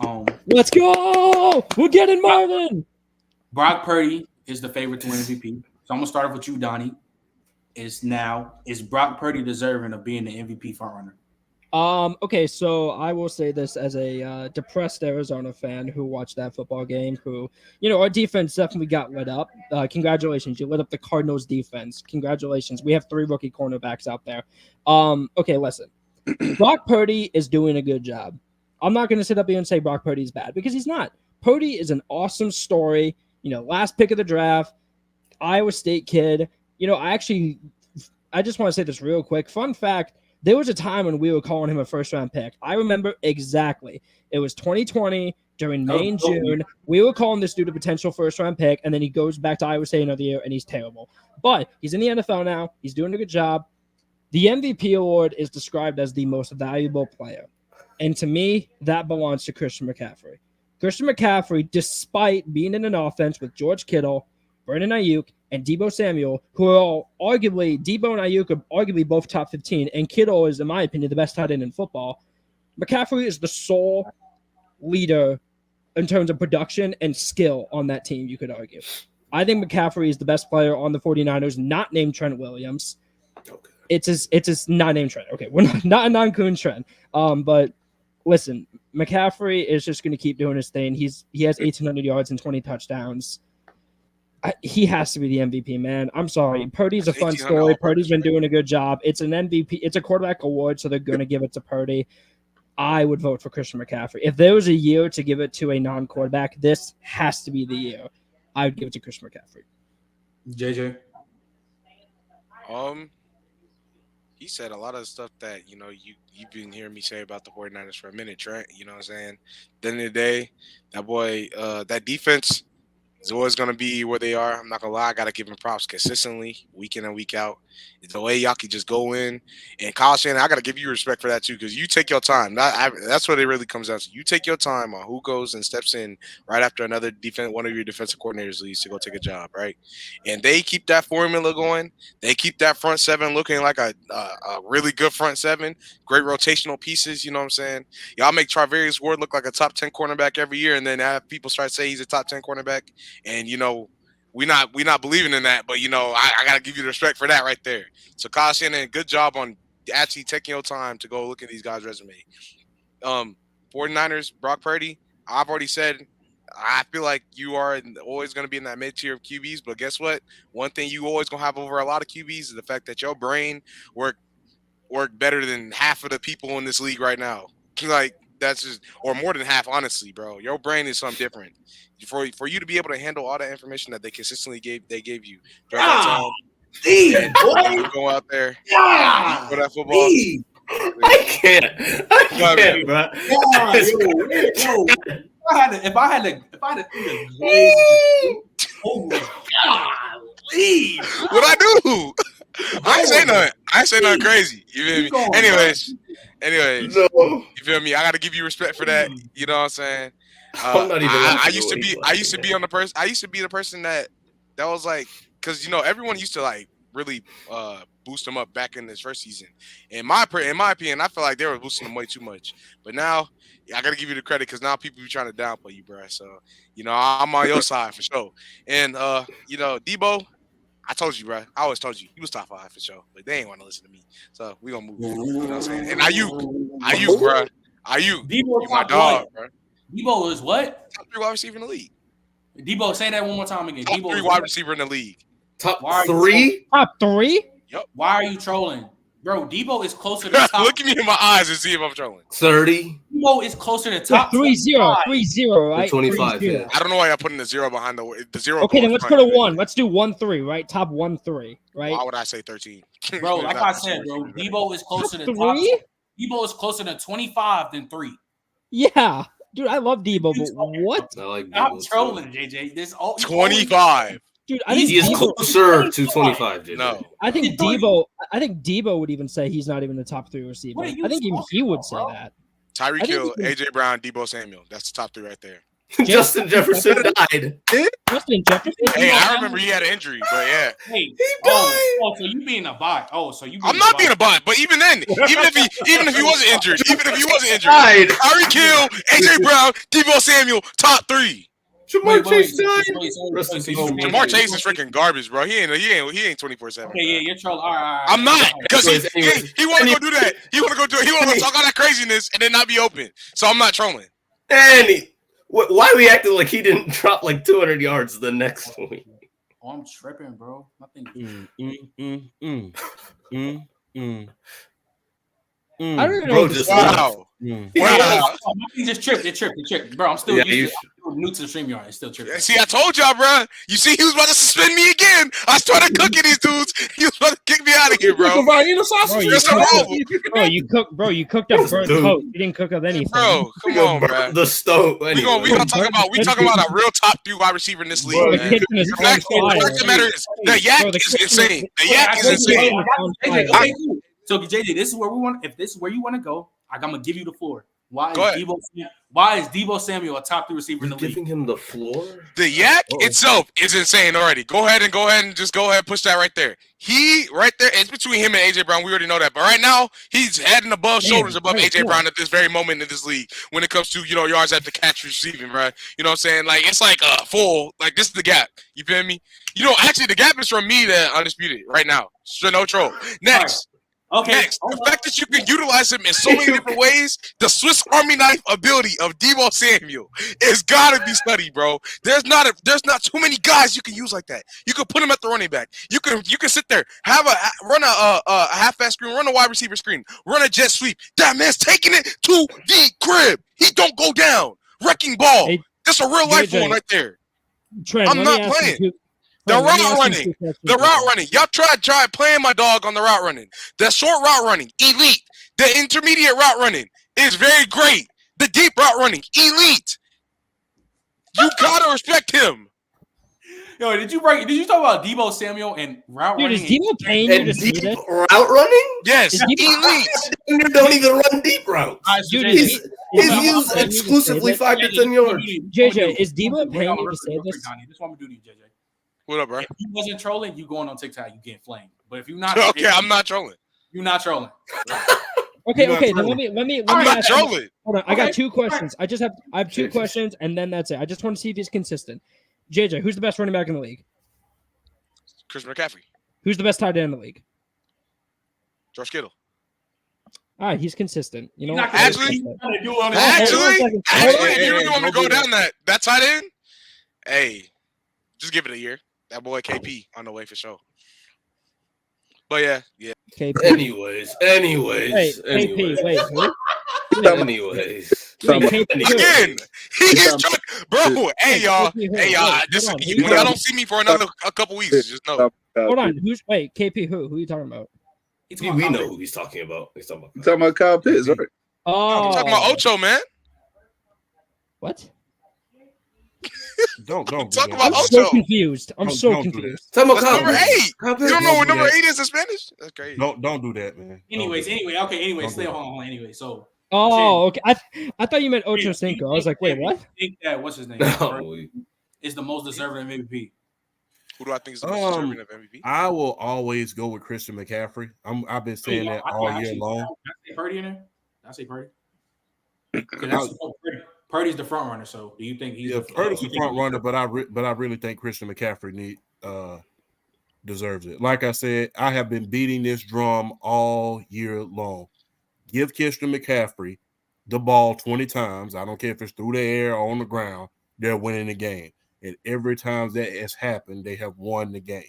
Let's go! We're getting Marvin.
Brock Purdy is the favorite to win MVP. So I'm gonna start off with you, Donnie. Is Brock Purdy deserving of being the MVP frontrunner?
Okay, so I will say this as a depressed Arizona fan who watched that football game. Who, our defense definitely got lit up. Congratulations, you lit up the Cardinals defense. Congratulations, we have 3 rookie cornerbacks out there. Okay, listen, Brock Purdy is doing a good job. I'm not going to sit up here and say Brock Purdy is bad because he's not. Purdy is an awesome story. Last pick of the draft, Iowa State kid. I just want to say this real quick. Fun fact. There was a time when we were calling him a first-round pick. I remember exactly. It was 2020 during May and June. We were calling this dude a potential first-round pick, and then he goes back to Iowa State another year, and he's terrible. But he's in the NFL now. He's doing a good job. The MVP award is described as the most valuable player. And to me, that belongs to Christian McCaffrey. Christian McCaffrey, despite being in an offense with George Kittle, Brandon Ayuk, and Debo Samuel, who are all arguably, Debo and Ayuk are arguably both top 15, and Kittle is, in my opinion, the best tight end in football. McCaffrey is the sole leader in terms of production and skill on that team, you could argue. I think McCaffrey is the best player on the 49ers, not named Trent Williams.
Okay.
It's his not named Trent. Okay, we're not a non-Coon Trent. But listen, McCaffrey is just going to keep doing his thing. He has 1,800 yards and 20 touchdowns. He has to be the MVP, man. I'm sorry. Purdy's a fun story. Purdy's been doing a good job. It's an MVP. It's a quarterback award, so they're going to give it to Purdy. I would vote for Christian McCaffrey. If there was a year to give it to a non-quarterback, this has to be the year. I would give it to Christian McCaffrey.
JJ?
He said a lot of stuff that, you've been hearing me say about the 49ers for a minute, Trent. You know what I'm saying? At the end of the day, that boy, that defense is always going to be where they are. I'm not going to lie. I got to give him props consistently, week in and week out. It's the way y'all can just go in. And Kyle Shanahan, I got to give you respect for that, too, because you take your time. That's what it really comes down to. You take your time on who goes and steps in right after another one of your defensive coordinators leaves to go take a job, right? And they keep that formula going. They keep that front seven looking like a really good front seven. Great rotational pieces, you know what I'm saying? Y'all make Charvarius Ward look like a top 10 cornerback every year, and then have people start to say he's a top 10 cornerback. And, we not believing in that, but, I got to give you the respect for that right there. So, Kyle Shanahan, good job on actually taking your time to go look at these guys' resume. 49ers, Brock Purdy, I've already said, I feel like you are always going to be in that mid-tier of QBs, but guess what? One thing you always going to have over a lot of QBs is the fact that your brain work better than half of the people in this league right now. Like, that's just, or more than half, honestly, bro. Your brain is something different. For you to be able to handle all that information that they consistently gave you during that time, and go out there, for that football.
I can't, bro.
If I had to oh my God,
what I do? I ain't say nothing crazy. You feel me? Anyways,
no.
You feel me? I got to give you respect for that. You know what I'm saying?
I'm not even.
I used to be the person that was like, because everyone used to like really boost him up back in his first season. In my opinion, I feel like they were boosting him way too much. But now, I got to give you the credit because now people be trying to downplay you, bro. So, I'm on your side for sure. And, Debo, I told you, bro. I always told you he was top 5 for sure. But they ain't want to listen to me. So, we going to move. You know what I'm saying? And Ayuk, bro. Ayuk,
Debo
my dog, bro.
Debo is what?
Top 3 wide receiver in the league.
Debo, say that one more time again.
Top
Debo
3 wide receiver in the league.
Top 3?
Top 3?
Yep.
Why are you trolling? Bro, Debo is closer to top.
Look at me in my eyes and see if I'm trolling.
30.
Debo is closer to top
3-0, 3-0, right?
25,
3-0.
yeah.
I don't know why y'all putting the 0 behind the 0.
Okay, then let's go to 1. Let's do 1-3, right? Top 1-3, right?
Why would I say 13?
Bro, like I said, bro, Debo is closer to top
3?
Debo is closer to 25 than 3.
Yeah. Dude, I love Debo, but what?
I like
Stop
Debo
trolling, JJ. This all
25.
Dude, I think
He is
Debo,
closer to 25, dude.
No.
I think Debo would even say he's not even the top 3 receiver.
What are you
I think even he
talking
would
about,
say
bro?
that.
Tyreek
I think
Hill,
he can-
AJ Brown, Debo Samuel. That's the top 3 right there.
Justin Jefferson died.
Justin Jefferson?
Hey, I remember he had an injury, but yeah.
Hey,
died.
so you being a bot. Oh, so you
I'm not being a bot, but even then, even if he wasn't injured,
Died.
Tyreek Hill, AJ Brown, Debo Samuel, top 3.
Jamar Chase died.
Jamar Chase is freaking garbage, bro. He ain't 24/7.
Okay, yeah, you're trolling. All right.
I'm not because
Anyways.
he want to go do that. He want to go talk all that craziness and then not be open. So I'm not trolling.
Why are we acting like he didn't drop like 200 yards the next week?
Oh, I'm tripping, bro. Nothing.
I don't even know.
Bro,
what to
just
say.
Wow.
Wow. Nothing just tripped. It tripped. Bro, I'm still
Yeah,
new to the StreamYard. It's still tripping.
See, I told y'all, bro. You see, he was about to suspend me again. I started cooking these dudes. He was about to kick me out of here, bro.
Bro, you cooked up burnt
Dude.
toast. You didn't cook up anything.
Bro, come on, bro.
The stove.
We gonna talk about a real top 3 wide receiver in this league,
Bro,
man.
the kitchen is
The
on
fact
fire.
the matter is, the yak
Bro, the
is
kitchen
insane. The yak is insane.
JJ, so JJ, this is where we want. If this is where you want to go, I'm gonna give you the floor. Why is Debo Samuel a top 3 receiver in the league?
Giving him the floor.
The yak itself is insane already. Go ahead and push that right there. He right there. It's between him and AJ Brown. We already know that. But right now, he's head and shoulders above AJ Brown at this very moment in this league when it comes to yards after catch receiving, right? You know what I'm saying? Like it's like full. Like this is the gap. You feel me? Actually, the gap is from me to Undisputed right now. So no troll. Next.
Okay.
Next, the fact that you can utilize him in so many different ways, the Swiss Army knife ability of Debo Samuel is gotta be studied, bro. There's not too many guys you can use like that. You can put him at the running back. You can sit there, run a half-back screen, run a wide receiver screen, run a jet sweep. That man's taking it to the crib. He don't go down. Wrecking ball. That's a real life one right there.
Trent,
I'm not playing. The route running. Y'all tried playing my dog on the route running. The short route running, elite. The intermediate route running is very great. The deep route running, elite. You gotta respect him.
Yo, did you talk about Debo Samuel and route running?
Dude, is Debo paying you to see
deep
this?
route running?
Yes, elite.
You don't even run deep routes.
Dude,
He's used exclusively 5 to 10 yards.
JJ, is Debo paying you to say this?
This one I'm gonna do to you, JJ.
What up, bro?
If you wasn't trolling, you going on TikTok, you get flamed. But if you're not,
Okay, I'm not trolling.
You're not trolling.
Okay, then let me
I'm not
ask you-
trolling.
Hold on, I got 2 questions. I have 2 questions, and then that's it. I just want to see if he's consistent. JJ, who's the best running back in the league?
Chris McCaffrey.
Who's the best tight end in the league?
George Kittle.
All right, he's consistent. You know what?
Actually, if you really want me to go down that tight end, hey, just give it a year. That boy KP on the way for sure. But yeah.
KP.
Anyways.
KP, wait, who?
Anyways.
Again, he is trying, bro. Hey y'all. Y'all don't see me for a couple weeks. Just know.
Hold on. KP? Who are you talking about?
We know who he's talking about. He's talking
about Kyle Pitts, right?
Oh,
I'm talking about Ocho, man.
What?
Don't
talk about
I'm
Ocho.
so confused. I'm so confused.
That's number 8. You don't know what number 8 is in Spanish? That's crazy.
Don't do that, man.
Anyways, hold on. Anyway, so.
Oh, okay. I thought you meant Ocho Cinco. I was like, wait, what?
I think that what's his name?
No.
Is the most deserving MVP.
Who do I think is the most deserving of MVP?
I will always go with Christian McCaffrey. I've been saying that all year long.
Can I say Purdy in there? Can I say Purdy? Because Purdy's the front runner. So do you think he's
Purdy's the front runner? But I really think Christian McCaffrey deserves it. Like I said, I have been beating this drum all year long. Give Christian McCaffrey the ball 20 times. I don't care if it's through the air or on the ground. They're winning the game. And every time that has happened, they have won the game.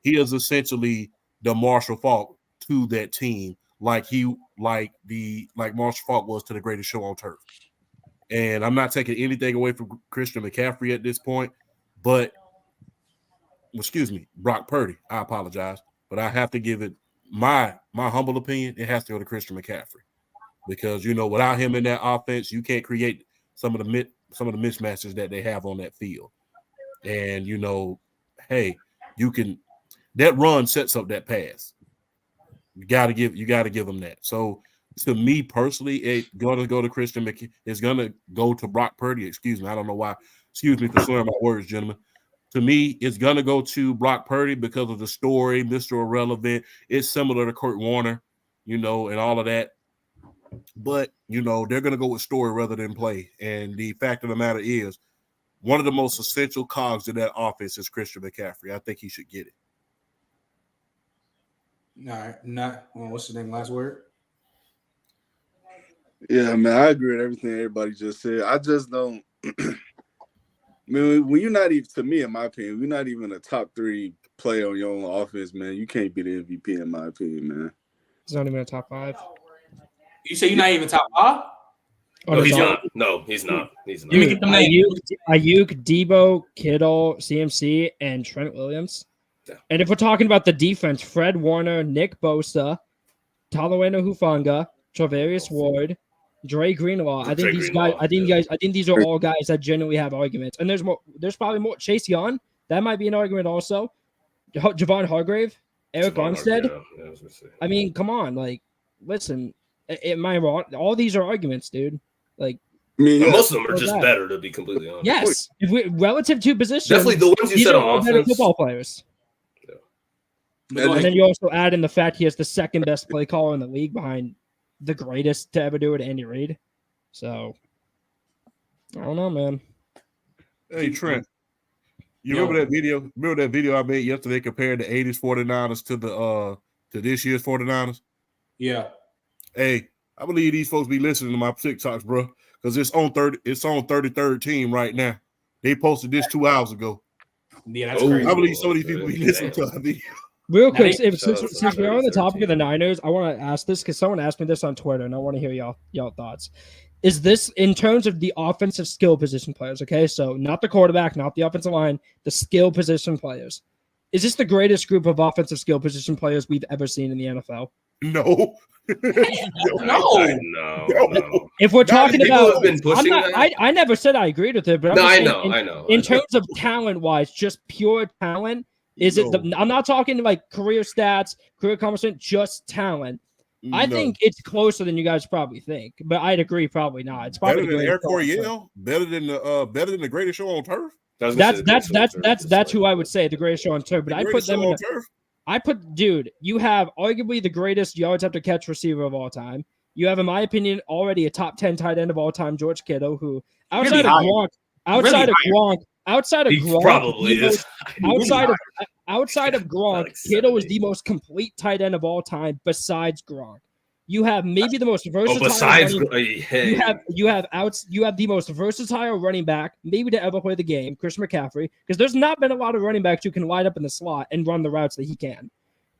He is essentially the Marshall Faulk to that team, like Marshall Faulk was to the greatest show on turf. And I'm not taking anything away from Christian McCaffrey at this point, but Brock Purdy. I apologize, but I have to give it my humble opinion. It has to go to Christian McCaffrey because without him in that offense, you can't create some of the mismatches that they have on that field. And hey, you can. That run sets up that pass. You got to give them that. So to me personally, it's going to go to Christian McCaffrey. It's going to go to Brock Purdy. Excuse me. I don't know why. Excuse me for slurring my words, gentlemen. To me, it's going to go to Brock Purdy because of the story, Mr. Irrelevant. It's similar to Kurt Warner, and all of that. But, they're going to go with story rather than play. And the fact of the matter is, one of the most essential cogs in that offense is Christian McCaffrey. I think he should get it.
All right. What's the name? Last word?
Yeah, man, I agree with everything everybody just said. I just don't. I mean, when you're not even, to me, in my opinion, you're not even a top 3 player on your own offense, man. You can't be the MVP, in my opinion, man.
He's not even a top 5.
You say you're not even top 5?
No, he's not. No, he's not. He's not.
Let me get them names.
Ayuk, Debo, Kittle, CMC, and Trent Williams.
Yeah.
And if we're talking about the defense, Fred Warner, Nick Bosa, Talawena Hufanga, Travarius Ward, Dre Greenlaw. I think these are all guys that genuinely have arguments. And there's probably more. Chase Young, that might be an argument also. Javon Hargrave, Eric Armstead. I mean, come on, listen, am I wrong? All these are arguments, dude.
Most of them are just better, to be completely honest.
Yes, if we relative to positions,
definitely the ones you said on offense.
Football players.
Yeah.
And then you also add in the fact he has the second best play caller in the league behind the greatest to ever do it, Andy Reid. So I don't know, man.
Hey Trent, you remember that video? Remember that video I made yesterday comparing the 80s 49ers to this year's 49ers?
Yeah.
Hey, I believe these folks be listening to my TikToks, bro, because it's on 33rd team right now. They posted this 2 hours ago.
Yeah, that's crazy.
I believe some of these people be listening to our video.
Real quick, since we're on the topic of the Niners, I want to ask this because someone asked me this on Twitter, and I want to hear y'all thoughts. Is this in terms of the offensive skill position players? Okay, so not the quarterback, not the offensive line, the skill position players. Is this the greatest group of offensive skill position players we've ever seen in the NFL?
No.
No.
If we're talking about,
I
never said I agreed with it, but
I know.
In terms of talent-wise, just pure talent. I'm not talking career stats, career accomplishment, just talent. I think it's closer than you guys probably think, but I'd agree probably not. It's probably
better than Air Coryell, better than the greatest show on turf.
That's who I would say the greatest show on turf. But I put them in turf. Dude, you have arguably the greatest yards after catch receiver of all time. You have, in my opinion, already a top 10 tight end of all time, George Kittle, who outside of Gronk, Kittle is the most complete tight end of all time besides Gronk. You have maybe the most versatile. You have the most versatile running back maybe to ever play the game, Christian McCaffrey, because there's not been a lot of running backs who can light up in the slot and run the routes that he can.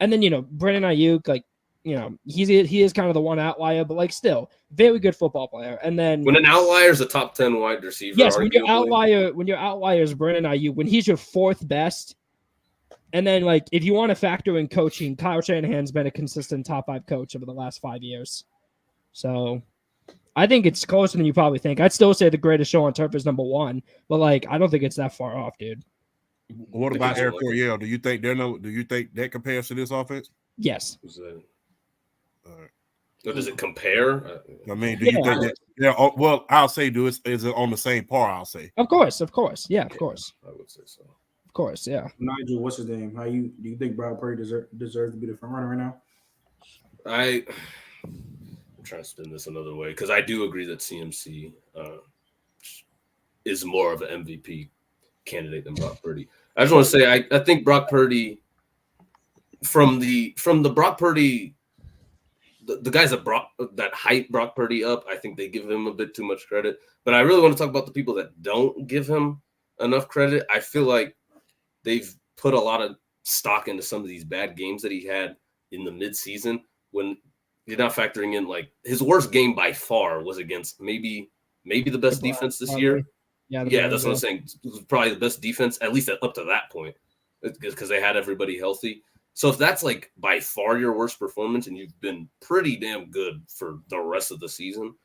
And then Brandon Ayuk, he is kind of the one outlier, but still very good football player. And then
when an outlier is a top 10 wide receiver,
yes, when your outlier is Brandon Ayuk, when he's your 4th best. And then, if you want to factor in coaching, Kyle Shanahan's been a consistent top 5 coach over the last 5 years. So I think it's closer than you probably think. I'd still say the greatest show on turf is number 1, but I don't think it's that far off, dude.
What about Air Coryell? Do you think that compares to this offense?
Yes.
So does it compare?
I mean, do you think that? Yeah. Well, I'll say, is it on the same par? I'll say.
Of course. Yeah, of course.
I would say so.
course, yeah.
Nigel, what's his name? Do you think Brock Purdy deserves to be the front runner right now?
I'm trying to spin this another way because I do agree that CMC is more of an MVP candidate than Brock Purdy. I just want to say I think Brock Purdy from the Brock Purdy, the guys that hype Brock Purdy up, I think they give him a bit too much credit. But I really want to talk about the people that don't give him enough credit. I feel like they've put a lot of stock into some of these bad games that he had in the midseason when you're not factoring in like his worst game by far was against maybe the best defense this year. Yeah, that's what I'm saying. It was probably the best defense, at least up to that point, because they had everybody healthy. So if that's like by far your worst performance and you've been pretty damn good for the rest of the season,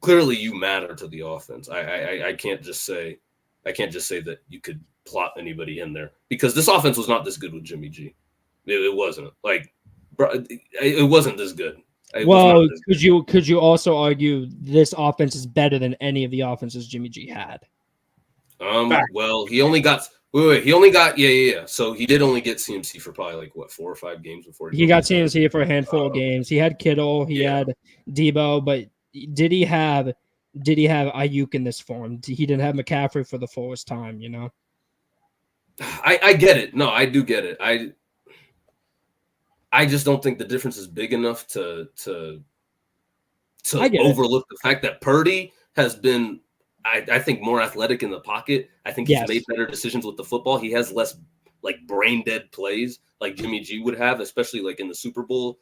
clearly you matter to the offense. I can't just say that you could plot anybody in there because this offense was not this good with Jimmy G. It wasn't like it wasn't this good.
Well, could you also argue this offense is better than any of the offenses Jimmy G had?
Well, he only got yeah. So he did only get CMC for probably like what 4 or 5 games before
he got CMC for a handful of games. He had Kittle, he had Debo, but did he have Ayuk in this form? He didn't have McCaffrey for the fullest time, you know.
I get it. No, I do get it. I just don't think the difference is big enough to overlook the fact that Purdy has been, I think, more athletic in the pocket. I think he's made better decisions with the football. He has less like brain dead plays like Jimmy G would have, especially like in the Super Bowl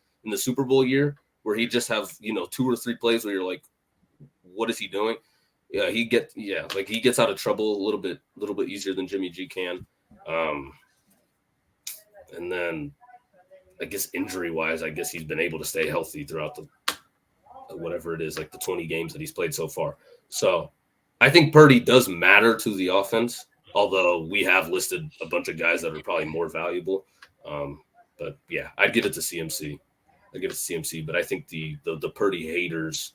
year where he just have 2 or 3 plays where you're like, what is he doing? Yeah, he gets out of trouble a little bit easier than Jimmy G can. And then I guess injury-wise, I guess he's been able to stay healthy throughout the whatever it is, like the 20 games that he's played so far. So I think Purdy does matter to the offense, although we have listed a bunch of guys that are probably more valuable. But yeah, I'd give it to CMC. But I think the Purdy haters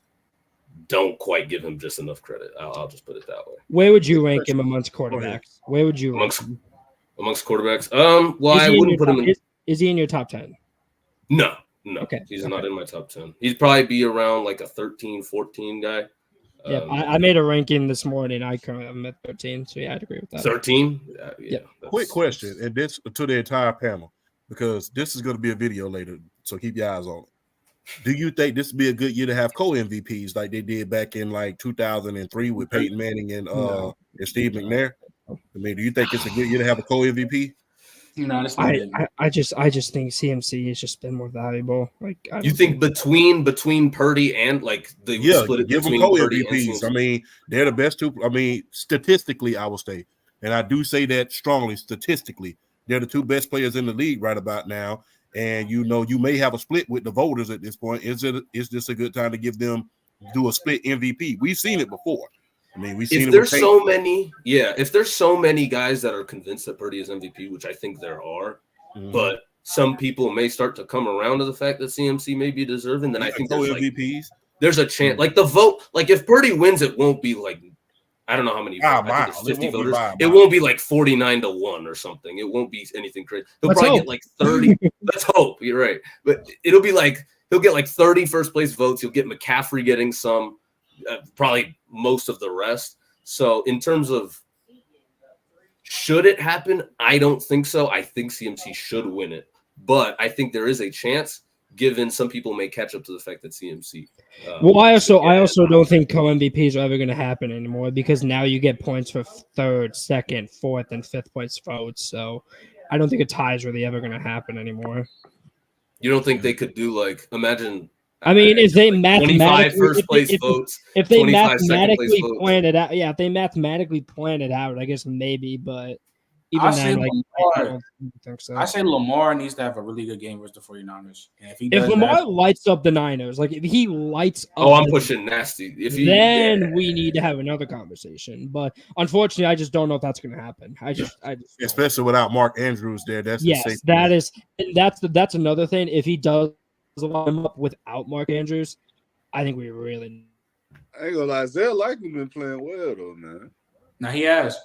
don't quite give him just enough credit. I'll just put it that way.
Where would you rank him amongst quarterbacks? Where would you rank him?
Amongst quarterbacks? Well, I wouldn't put him in.
Is he in your top 10?
No. Okay. He's not in my top 10. He'd probably be around like a 13, 14 guy.
Yeah, I made a ranking this morning. I'm at 13, so yeah, I'd agree with that.
13?
Yeah. Quick question, and this to the entire panel, because this is going to be a video later, so keep your eyes on it. Do you think this would be a good year to have co-MVPs like they did back in like 2003 with Peyton Manning and Steve McNair? I mean, do you think it's a good year to have a co-MVP?
I just think CMC has just been more valuable. Like,
you think between Purdy and like the split
give them co-MVPs. I mean, they're the best two. I mean, statistically, I will say, and I do say that strongly. Statistically, they're the 2 best players in the league right about now. And you may have a split with the voters at this point. Is this a good time to give them do a split MVP? We've seen it before. I mean,
if there's so many guys that are convinced that Purdy is MVP, which I think there are, but some people may start to come around to the fact that CMC may be deserving, then I think there's a chance. Like the vote, like if Purdy wins, it won't be like, I don't know how many, I think it's 50 voters. It won't be like 49-1 or something. It won't be anything crazy. He'll probably get like 30. Let's hope. You're right. But it'll be like, he'll get like 30 first place votes. You'll get McCaffrey getting some, probably most of the rest. So in terms of should it happen, I don't think so. I think CMC should win it, but I think there is a chance given some people may catch up to the fact that CMC.
I also don't think co-MVPs are ever going to happen anymore because now you get points for 3rd, 2nd, 4th, and 5th place votes. So I don't think a tie is really ever going to happen anymore.
You don't think they could do like, imagine.
I mean, if they mathematically
first place votes,
if they mathematically plan it out, if they mathematically plan it out, I guess maybe, but even then, I don't think so.
I say Lamar needs to have a really good game versus the 49ers. And
if Lamar lights up the Niners, like if he lights up,
I'm pushing nasty.
Then we need to have another conversation. But unfortunately, I just don't know if that's going to happen. I just
especially without Mark Andrews there. That's
that's another thing. If he does line him up without Mark Andrews, I think we really.
I ain't gonna lie, Zell likely been playing well though, man.
Now he has.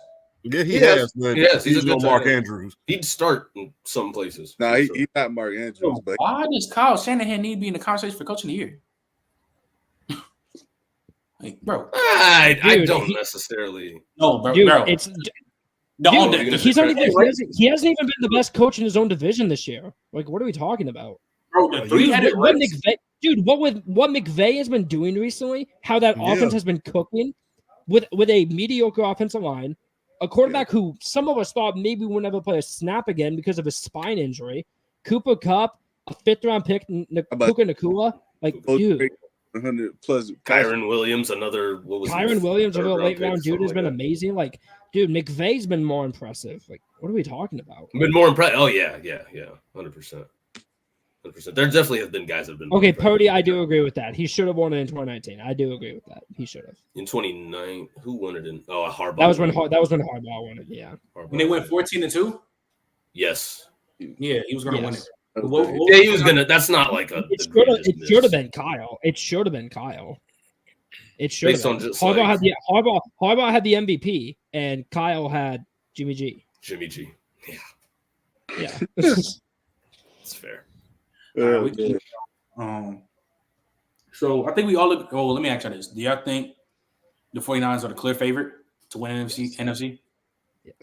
Yeah, he has. But
Yes, he's a
no
good
Mark
tight end.
Andrews.
He'd start in some places.
Nah,
for
he's
sure.
not Mark Andrews, but
Why does Kyle Shanahan need to be in the conversation for coach of the year? Like, bro.
I don't necessarily.
No, bro.
Dude,
bro.
it's
He's
he hasn't even been the best coach in his own division this year. Like, what are we talking about?
Bro, the three-headed
what
race.
what McVay has been doing recently, how that offense has been cooking with a mediocre offensive line, a quarterback who some of us thought maybe would never play a snap again because of his spine injury, Cooper Kupp, a 5th-round pick, Puka Nacua, like, dude.
100 plus.
Kyron Williams, another
another late-round dude, has been amazing. Like, dude, McVay's been more impressive. Like, what are we talking about?
Been more impressive. Oh yeah, 100%. 100%. There definitely have been guys that have been.
Okay, Purdy, I do agree with that. He should have won it in 2019. I do agree with that. He should have.
In 2009, who won it in? Oh, Harbaugh.
That was when Harbaugh won it. Yeah.
When they went 14-2.
Yes.
Yeah, he was going to win it.
Yeah, he was gonna. That's not like a.
It should have been Kyle. It should have been Kyle. It should have been. Harbaugh had the MVP, and Kyle had Jimmy G.
Jimmy G. Yeah.
Yeah.
That's fair.
So I think we all look. Oh, let me ask you this: do y'all think the 49ers are the clear favorite to win NFC?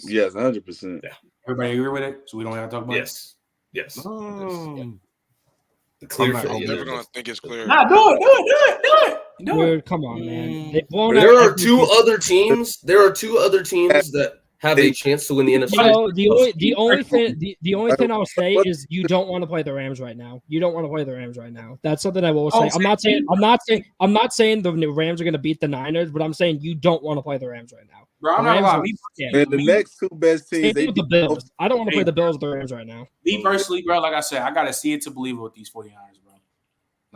Yes, 100%.
Yeah.
Everybody agree with it, so we don't have to talk about
it. Yes.
Oh.
The clear
I'm
favorite.
never gonna think it's clear.
Nah, do it.
Dude, come on, man.
There are two other teams that have a chance to win the NFC.
No, the only thing I'll say is you don't want to play the Rams right now. You don't want to play the Rams right now. That's something I will say. I'm not saying the Rams are going to beat the Niners, but I'm saying you don't want to play the Rams right now.
Bro, I'm not lying.
And the next two best teams,
the Bills. I don't want to play the Bills or the Rams right now.
Me personally, bro, like I said, I gotta see it to believe it with these 49ers, bro.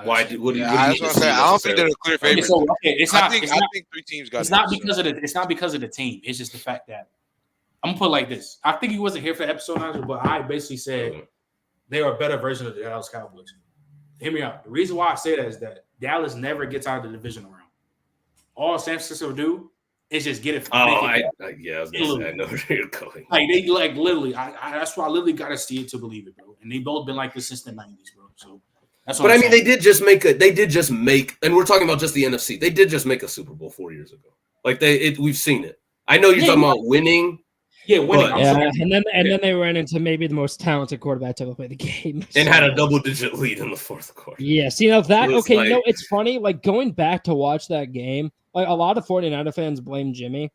Like I was gonna say, I don't think they're a clear favorite. I think 3 teams got it.
It's not because of the team. It's just the fact that I'm gonna put it like this. I think he wasn't here for episode 9, but I basically said they are a better version of the Dallas Cowboys. Hear me out. The reason why I say that is that Dallas never gets out of the divisional round. All San Francisco do is just get it.
I was gonna say, I know where you're going.
Like they literally. That's why I literally gotta see it to believe it, bro. And they both been like this since the 90s, bro. So that's what.
But I mean, they did just make, and we're talking about just the NFC. They did just make a Super Bowl 4 years ago. Like we've seen it. I know you're talking about winning.
Yeah, winning.
And then they ran into maybe the most talented quarterback to ever play the game.
And had a double-digit lead in the fourth quarter.
Yes, it's funny. Like, going back to watch that game, like, a lot of 49er fans blame Jimmy.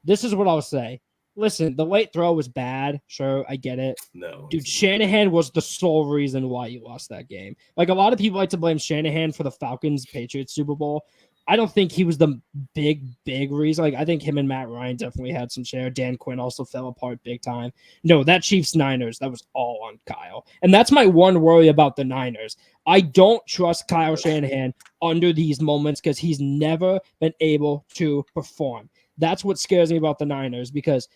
This is what I'll say. Listen, the late throw was bad. Sure, I get it.
No.
Dude, Shanahan was the sole reason why you lost that game. Like, a lot of people like to blame Shanahan for the Falcons-Patriots Super Bowl. I don't think he was the big reason. Like, I think him and Matt Ryan definitely had some share. Dan Quinn also fell apart big time. No, that Chiefs-Niners, that was all on Kyle. And that's my one worry about the Niners. I don't trust Kyle Shanahan under these moments because he's never been able to perform. That's what scares me about the Niners, because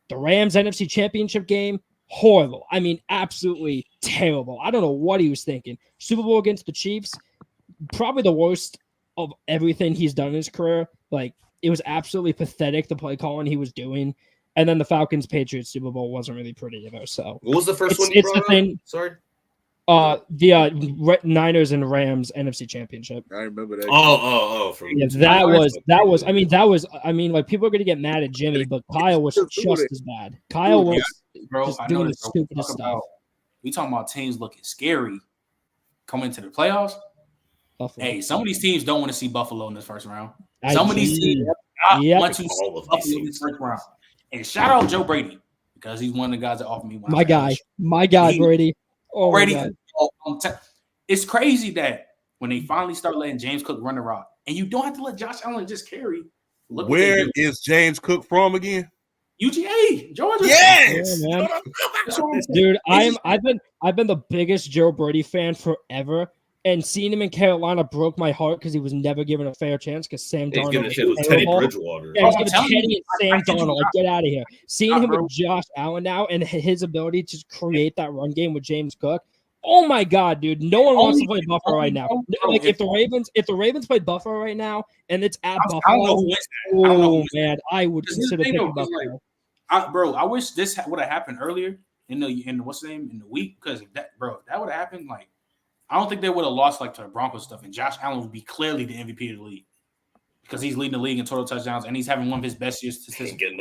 the Rams NFC Championship game, horrible. I mean, absolutely terrible. I don't know what he was thinking. Super Bowl against the Chiefs, probably the worst of everything he's done in his career. Like, it was absolutely pathetic, the play calling he was doing. And then the Falcons-Patriots Super Bowl wasn't really pretty either. So
what was the first one you brought up? Sorry?
The Niners and Rams NFC Championship.
I remember that.
I mean, like, people are gonna get mad at Jimmy, but Kyle was just as bad. Kyle was just doing the stupidest stuff.
We talking about teams looking scary coming to the playoffs. Buffalo. Hey, some of these teams don't want to see Buffalo in this first round. Some of these teams want to see Buffalo in this first round. And shout out Joe Brady, because he's one of the guys that offered me
my guy, Brady. Oh,
Brady. It's crazy that when they finally start letting James Cook run the rock, and you don't have to let Josh Allen just carry.
Where is James Cook from again?
UGA, Georgia.
Yes,
yeah, dude. I've been the biggest Joe Brady fan forever. And seeing him in Carolina broke my heart because he was never given a fair chance because Sam Darnold was
with Teddy Bridgewater.
Yeah, he's giving Teddy and Sam Darnold. Like, get out of here. Seeing him with Josh Allen now and his ability to create that run game with James Cook. Oh my God, dude! No one wants to play Buffalo right now. Like, if the Ravens play Buffalo right now and it's at Buffalo, oh man, I would consider picking Buffalo.
I wish this would have happened earlier in the what's the name in the week, because if that would have happened, like I don't think they would have lost like to the Broncos stuff, and Josh Allen would be clearly the MVP of the league because he's leading the league in total touchdowns and he's having one of his best years statistically.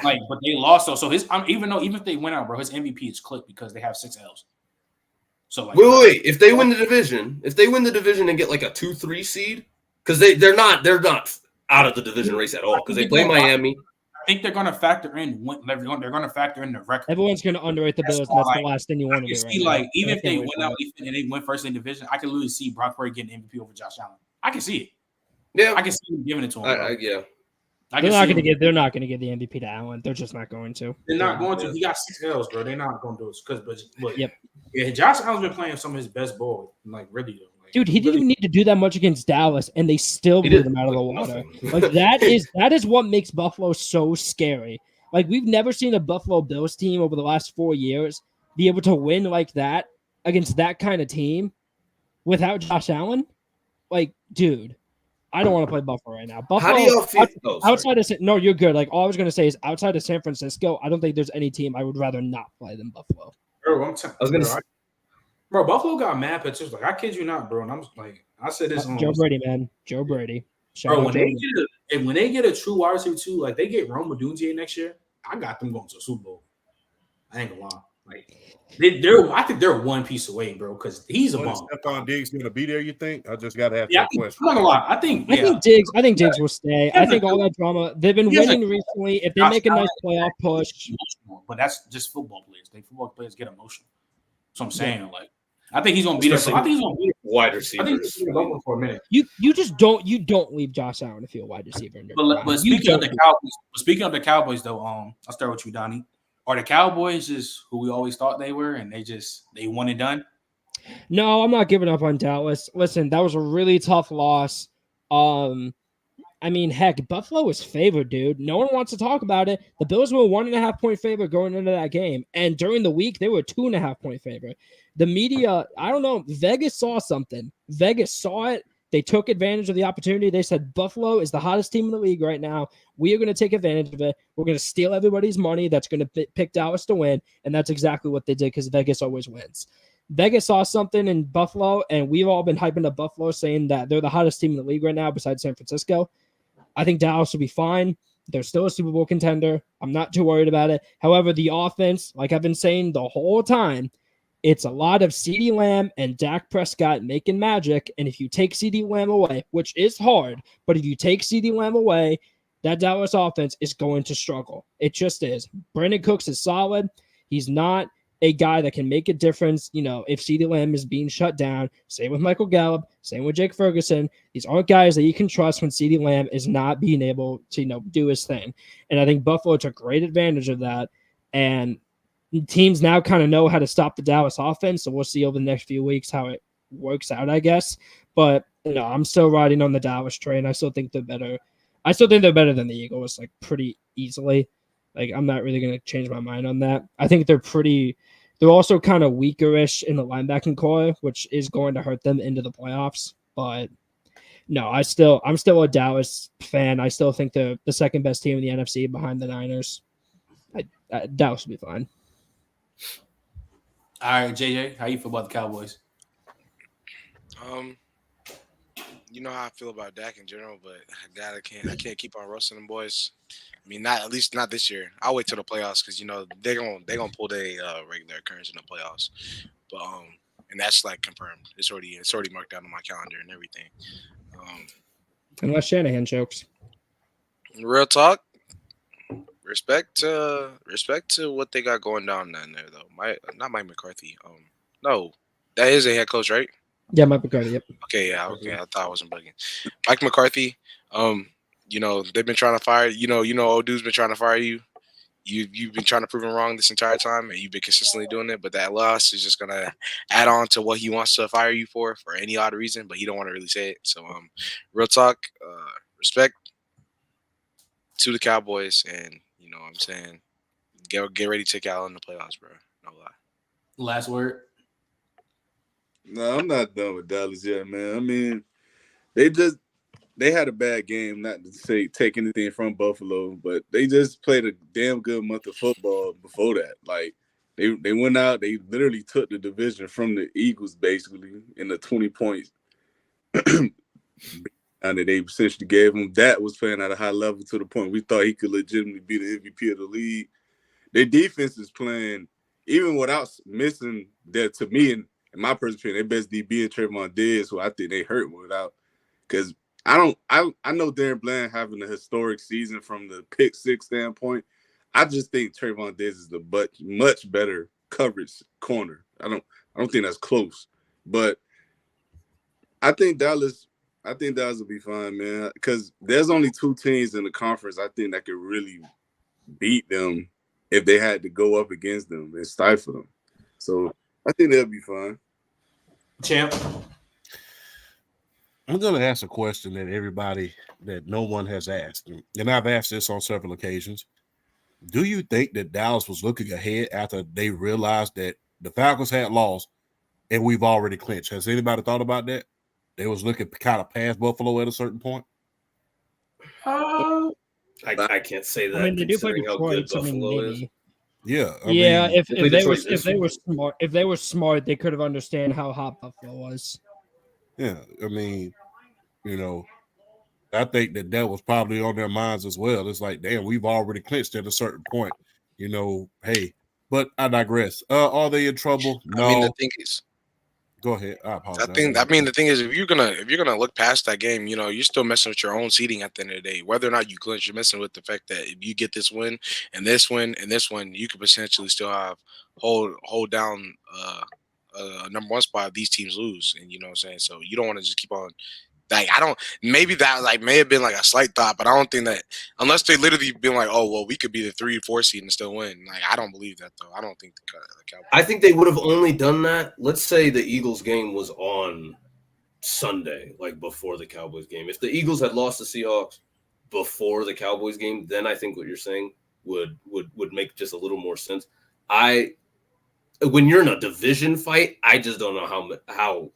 Like, but they lost though, so his even if they win out, bro, his MVP is clipped because they have 6 L's. So like,
wait, if they win the division, and get like a 2-3 seed, because they're not out of the division race at all because they play Miami.
I think they're going to factor in. They're going to factor in the record.
Everyone's going to underrate the Bills. That's the last thing you want to do.
See,
right
like
now.
Even if they win out and they win first in the division, I can literally see Brock Purdy getting MVP over Josh Allen. I can see it.
Yeah,
I can see him giving it to him.
Yeah.
They're not going to give the MVP to Allen. They're just not going to.
They're not going to. He got 6 L's, bro. They're not going to do it because, look,
yep.
Yeah, Josh Allen's been playing some of his best ball, like really though. Like,
dude, he didn't even need to do that much against Dallas, and they still blew them out of the water. Like that is what makes Buffalo so scary. Like we've never seen a Buffalo Bills team over the last 4 years be able to win like that against that kind of team without Josh Allen. Like, dude, I don't want to play Buffalo right now. Buffalo,
how do y'all feel?
Outside of no, you're good. Like all I was going to say is outside of San Francisco, I don't think there's any team I would rather not play than Buffalo.
Bro, bro, Buffalo got mad pitchers. Like I kid you not, bro. And I'm like, I said this on
Joe Brady, man. Joe Brady.
Bro, when they get a true wide receiver too, like they get Rome Odunze next year, I got them going to a Super Bowl. I ain't gonna lie. Like I think they're one piece away, bro, because he's a bum.
Stephon Diggs gonna be there, you think? I just gotta have that question.
I'm not gonna lie. I think
Diggs will stay. I think all that drama. They've been winning recently. If they make a nice playoff push.
But that's just football players. Football players get emotional. So I'm saying, like, I think he's gonna be there. I think he's gonna be there.
Wide receiver.
I think he's gonna go for a minute.
You just don't leave Josh Allen if you're a wide receiver.
But speaking of the Cowboys, though, I'll start with you, Donnie. Are the Cowboys just who we always thought they were, and they won and done?
No, I'm not giving up on Dallas. Listen, that was a really tough loss. I mean, heck, Buffalo was favored, dude. No one wants to talk about it. The Bills were 1.5 point favorite going into that game, and during the week they were 2.5 point favorite. The media, I don't know, Vegas saw something. Vegas saw it. They took advantage of the opportunity. They said Buffalo is the hottest team in the league right now. We are going to take advantage of it. We're going to steal everybody's money that's going to pick Dallas to win, and that's exactly what they did because Vegas always wins. Vegas saw something in Buffalo, and we've all been hyping up Buffalo, saying that they're the hottest team in the league right now besides San Francisco. I think Dallas will be fine. They're still a Super Bowl contender. I'm not too worried about it. However, the offense, like I've been saying the whole time, it's a lot of CeeDee Lamb and Dak Prescott making magic. And if you take CeeDee Lamb away, which is hard, but if you take CeeDee Lamb away, that Dallas offense is going to struggle. It just is. Brandon Cooks is solid. He's not a guy that can make a difference, if CeeDee Lamb is being shut down. Same with Michael Gallup. Same with Jake Ferguson. These aren't guys that you can trust when CeeDee Lamb is not being able to, do his thing. And I think Buffalo took great advantage of that. And teams now kind of know how to stop the Dallas offense. So we'll see over the next few weeks how it works out, I guess. But, I'm still riding on the Dallas train. I still think they're better. I still think they're better than the Eagles, like pretty easily. Like, I'm not really going to change my mind on that. I think they're also kind of weaker-ish in the linebacking core, which is going to hurt them into the playoffs. But no, I'm still a Dallas fan. I still think they're the second best team in the NFC behind the Niners. Dallas will be fine.
All right, JJ, how you feel about the Cowboys?
You know how I feel about Dak in general, but I can't keep on roasting them boys. I mean, not this year. I'll wait till the playoffs because they're gonna pull their regular occurrence in the playoffs. But and that's like confirmed. It's already marked down on my calendar and everything.
Unless Shanahan chokes.
Real talk. Respect to what they got going down down there though. Not Mike McCarthy. No, that is a head coach, right?
Yeah, Mike McCarthy. Yep.
Okay, yeah, okay. I thought I wasn't bugging. Mike McCarthy. They've been trying to fire. Old dude's been trying to fire you. You've been trying to prove him wrong this entire time, and you've been consistently doing it. But that loss is just gonna add on to what he wants to fire you for any odd reason, but he don't want to really say it. So, real talk, respect to the Cowboys, and what I'm saying, get ready to take out in the playoffs, bro. No lie.
Last word.
No, I'm not done with Dallas yet, man. I mean, they they had a bad game. Not to say take anything from Buffalo, but they just played a damn good month of football before that. Like they went out, they literally took the division from the Eagles basically in the 20 points. And they essentially gave him. That was playing at a high level to the point we thought he could legitimately be the MVP of the league. Their defense is playing, even without missing that, to me, in my personal opinion, their best DB is Trevor Diggs, who I think they hurt without. Because I know Darren Bland having a historic season from the pick six standpoint. I just think Trevor Diggs is the much better coverage corner. I don't think that's close. But I think Dallas will be fine, man. Because there's only two teams in the conference I think that could really beat them if they had to go up against them and stifle them. So I think they'll be fine.
Champ.
I'm going to ask a question that no one has asked. And I've asked this on several occasions. Do you think that Dallas was looking ahead after they realized that the Falcons had lost and we've already clinched? Has anybody thought about that? They was looking kind of past Buffalo at a certain point?
I can't say that.
I mean, they do play
Detroit.
Detroit. I mean, maybe.
Yeah.
If they were smart, they could have understand how hot Buffalo was.
Yeah, I mean, I think that was probably on their minds as well. It's like, damn, we've already clinched at a certain point. Hey, but I digress. Are they in trouble? No.
I mean, the thing is,
go ahead. I apologize.
The thing is, if you're gonna look past that game, you're still messing with your own seeding at the end of the day. Whether or not you clinch, you're messing with the fact that if you get this win and this win and this one, you could potentially still have hold down number one spot if these teams lose. And you know what I'm saying? So you don't want to just keep on. Maybe that may have been like a slight thought, but I don't think that unless they literally been like, oh well, we could be the 3 or 4 seed and still win. I don't believe that though. I don't think the Cowboys.
I think they would have only done that. Let's say the Eagles game was on Sunday, like before the Cowboys game. If the Eagles had lost the Seahawks before the Cowboys game, then I think what you're saying would make just a little more sense. When you're in a division fight, I just don't know how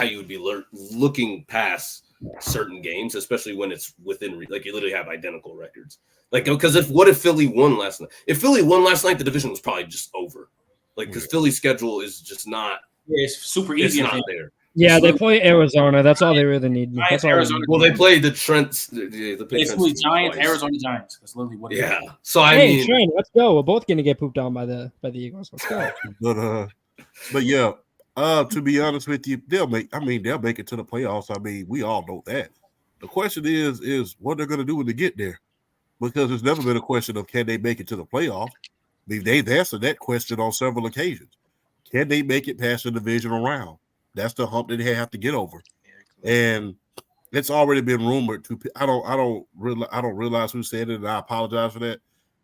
you would be looking past certain games, especially when it's within you literally have identical records. Because what if Philly won last night? If Philly won last night, the division was probably just over. Because Philly's schedule is just not.
Yeah, it's super easy.
It's not there.
Yeah, they play Arizona. That's all they really need. That's all
Arizona.
Well, they play the Trents.
Basically, Giants, Arizona Giants. That's literally what it is.
Yeah. So
Trent, let's go. We're both gonna get pooped on by the Eagles. Let's go.
But yeah. To be honest with you, they'll make it to the playoffs. I mean, we all know that. The question is what they're going to do when they get there, because it's never been a question of can they make it to the playoffs. They've answered that question on several occasions. Can they make it past the divisional round? That's the hump that they have to get over, and it's already been rumored to. I don't realize who said it, and I apologize for that.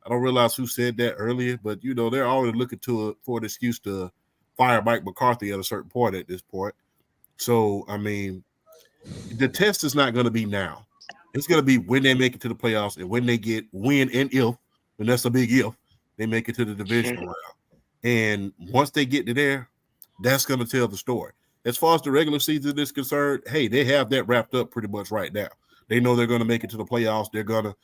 I don't realize who said that earlier, but they're already looking for an excuse to fire Mike McCarthy at a certain point at this point. So, I mean, the test is not going to be now. It's going to be when they make it to the playoffs and when they win and if, and that's a big if, they make it to the divisional round. And once they get to there, that's going to tell the story. As far as the regular season is concerned, hey, they have that wrapped up pretty much right now. They know they're going to make it to the playoffs. They're going to,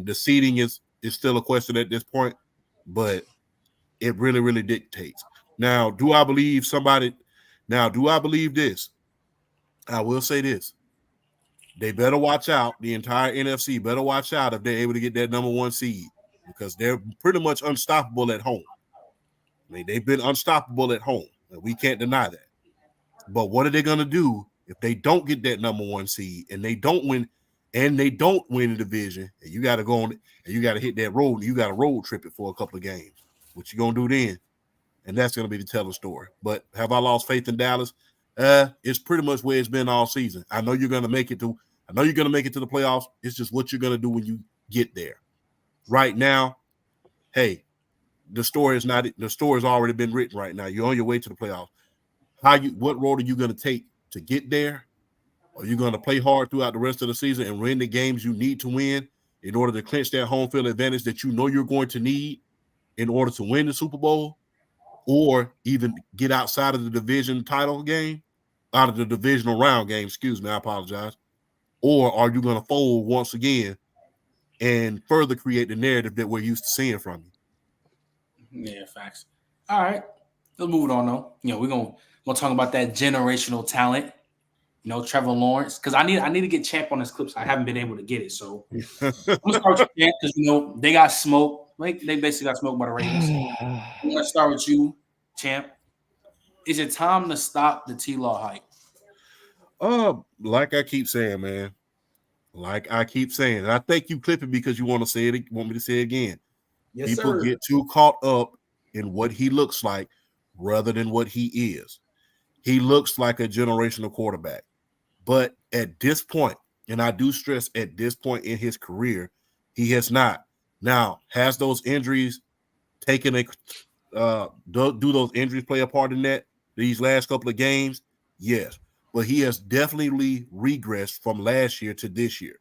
the seeding is still a question at this point, but it really, really dictates. Now, do I believe this? I will say this. They better watch out. The entire NFC better watch out if they're able to get that number 1 seed, because they're pretty much unstoppable at home. I mean, they've been unstoppable at home, and we can't deny that. But what are they going to do if they don't get that number 1 seed and they don't win the division, and you got to go on and you got to hit that road, and you got to road trip it for a couple of games? What you going to do then? And that's going to be the telling story. But have I lost faith in Dallas? It's pretty much where it's been all season. I know you're going to make it to the playoffs. It's just what you're going to do when you get there. Right now, hey, the story's already been written right now. You're on your way to the playoffs. What road are you going to take to get there? Are you going to play hard throughout the rest of the season and win the games you need to win in order to clinch that home field advantage that you know you're going to need in order to win the Super Bowl? Or even get outside of the division title game, out of the divisional round game, excuse me, I apologize. or are you going to fold once again and further create the narrative that we're used to seeing from you?
Yeah, facts. All right, let's move it on though. We're gonna talk about that generational talent. Trevor Lawrence, because I need to get Champ on his clips. I haven't been able to get it, so I'm gonna start with Champ because they got smoked. Like they basically got smoked by the Ravens. I'm gonna start with you, Champ. Is it time to stop the T-Law hype?
Like I keep saying, man. Like I keep saying, and I think you clip it because you want to say it. Want me to say it again?
Yes,
People
sir.
get too caught up in what he looks like rather than what he is. He looks like a generational quarterback. But at this point, and I do stress at this point in his career, he has not. Now, has those injuries taken do those injuries play a part in that these last couple of games? Yes. But he has definitely regressed from last year to this year.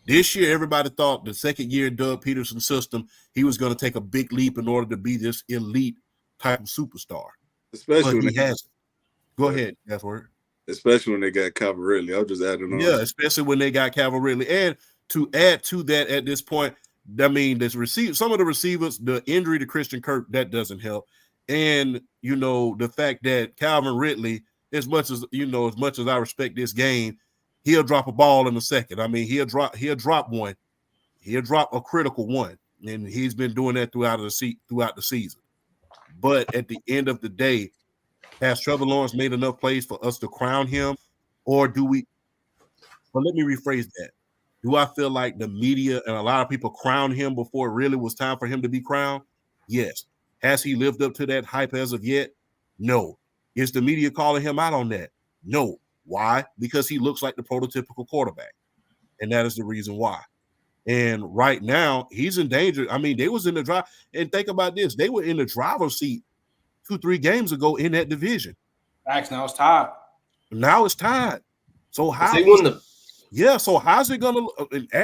This year, everybody thought the second year in Doug Peterson's system, he was going to take a big leap in order to be this elite type of superstar.
Especially
but he hasn't. Go ahead, that's word.
Especially when they got Calvary. I'll just add it on.
Yeah, especially when they got Calvary. And to add to that at this point, I mean, some of the receivers, the injury to Christian Kirk, that doesn't help. And, the fact that Calvin Ridley, as much as I respect this game, he'll drop a ball in a second. I mean, he'll drop one. He'll drop a critical one. And he's been doing that throughout the season. But at the end of the day, has Trevor Lawrence made enough plays for us to crown him? Or do we? But let me rephrase that. Do I feel like the media and a lot of people crowned him before it really was time for him to be crowned? Yes. Has he lived up to that hype as of yet? No. Is the media calling him out on that? No. Why? Because he looks like the prototypical quarterback. And that is the reason why. And right now, he's in danger. I mean, they was in the drive. And think about this. They were in the driver's seat 2-3 games ago in that division.
Facts. Now it's tied.
So how
they won the?
Yeah. So how's it gonna?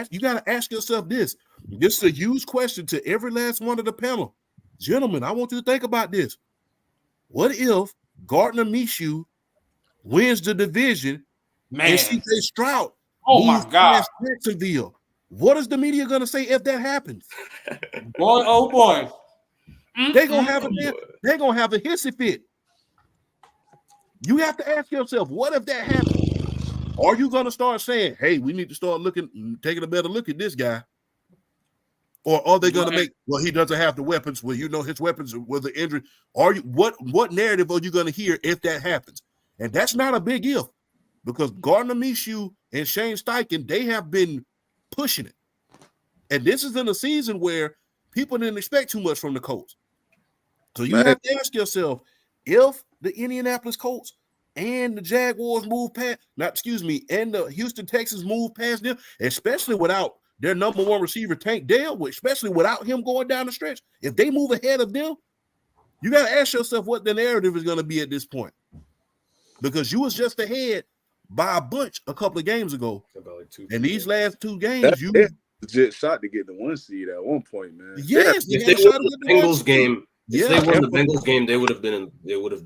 You got to ask yourself this. This is a huge question to every last one of the panel, gentlemen. I want you to think about this. What if Gardner Minshew wins the division and C.J. Stroud moves past Jacksonville? What is the media gonna say if that happens?
Boy, oh boy.
They're gonna have a hissy fit. You have to ask yourself, what if that happens? Are you gonna start saying, hey, we need to start taking a better look at this guy? Or are they gonna he doesn't have the weapons? Well, his weapons were the injury. What narrative are you gonna hear if that happens? And that's not a big if, because Gardner Minshew and Shane Steichen, they have been pushing it. And this is in a season where people didn't expect too much from the Colts. So you have to ask yourself, if the Indianapolis Colts and the Jaguars and the Houston Texans move past them, especially without their number one receiver, Tank Dell, especially without him going down the stretch, if they move ahead of them, you got to ask yourself what the narrative is going to be at this point. Because you was just ahead by a bunch a couple of games ago. And these last 2 games,
legit shot to get the 1 seed at one point, man.
Yes,
if they won the Bengals game, if they won the Bengals game, they would have been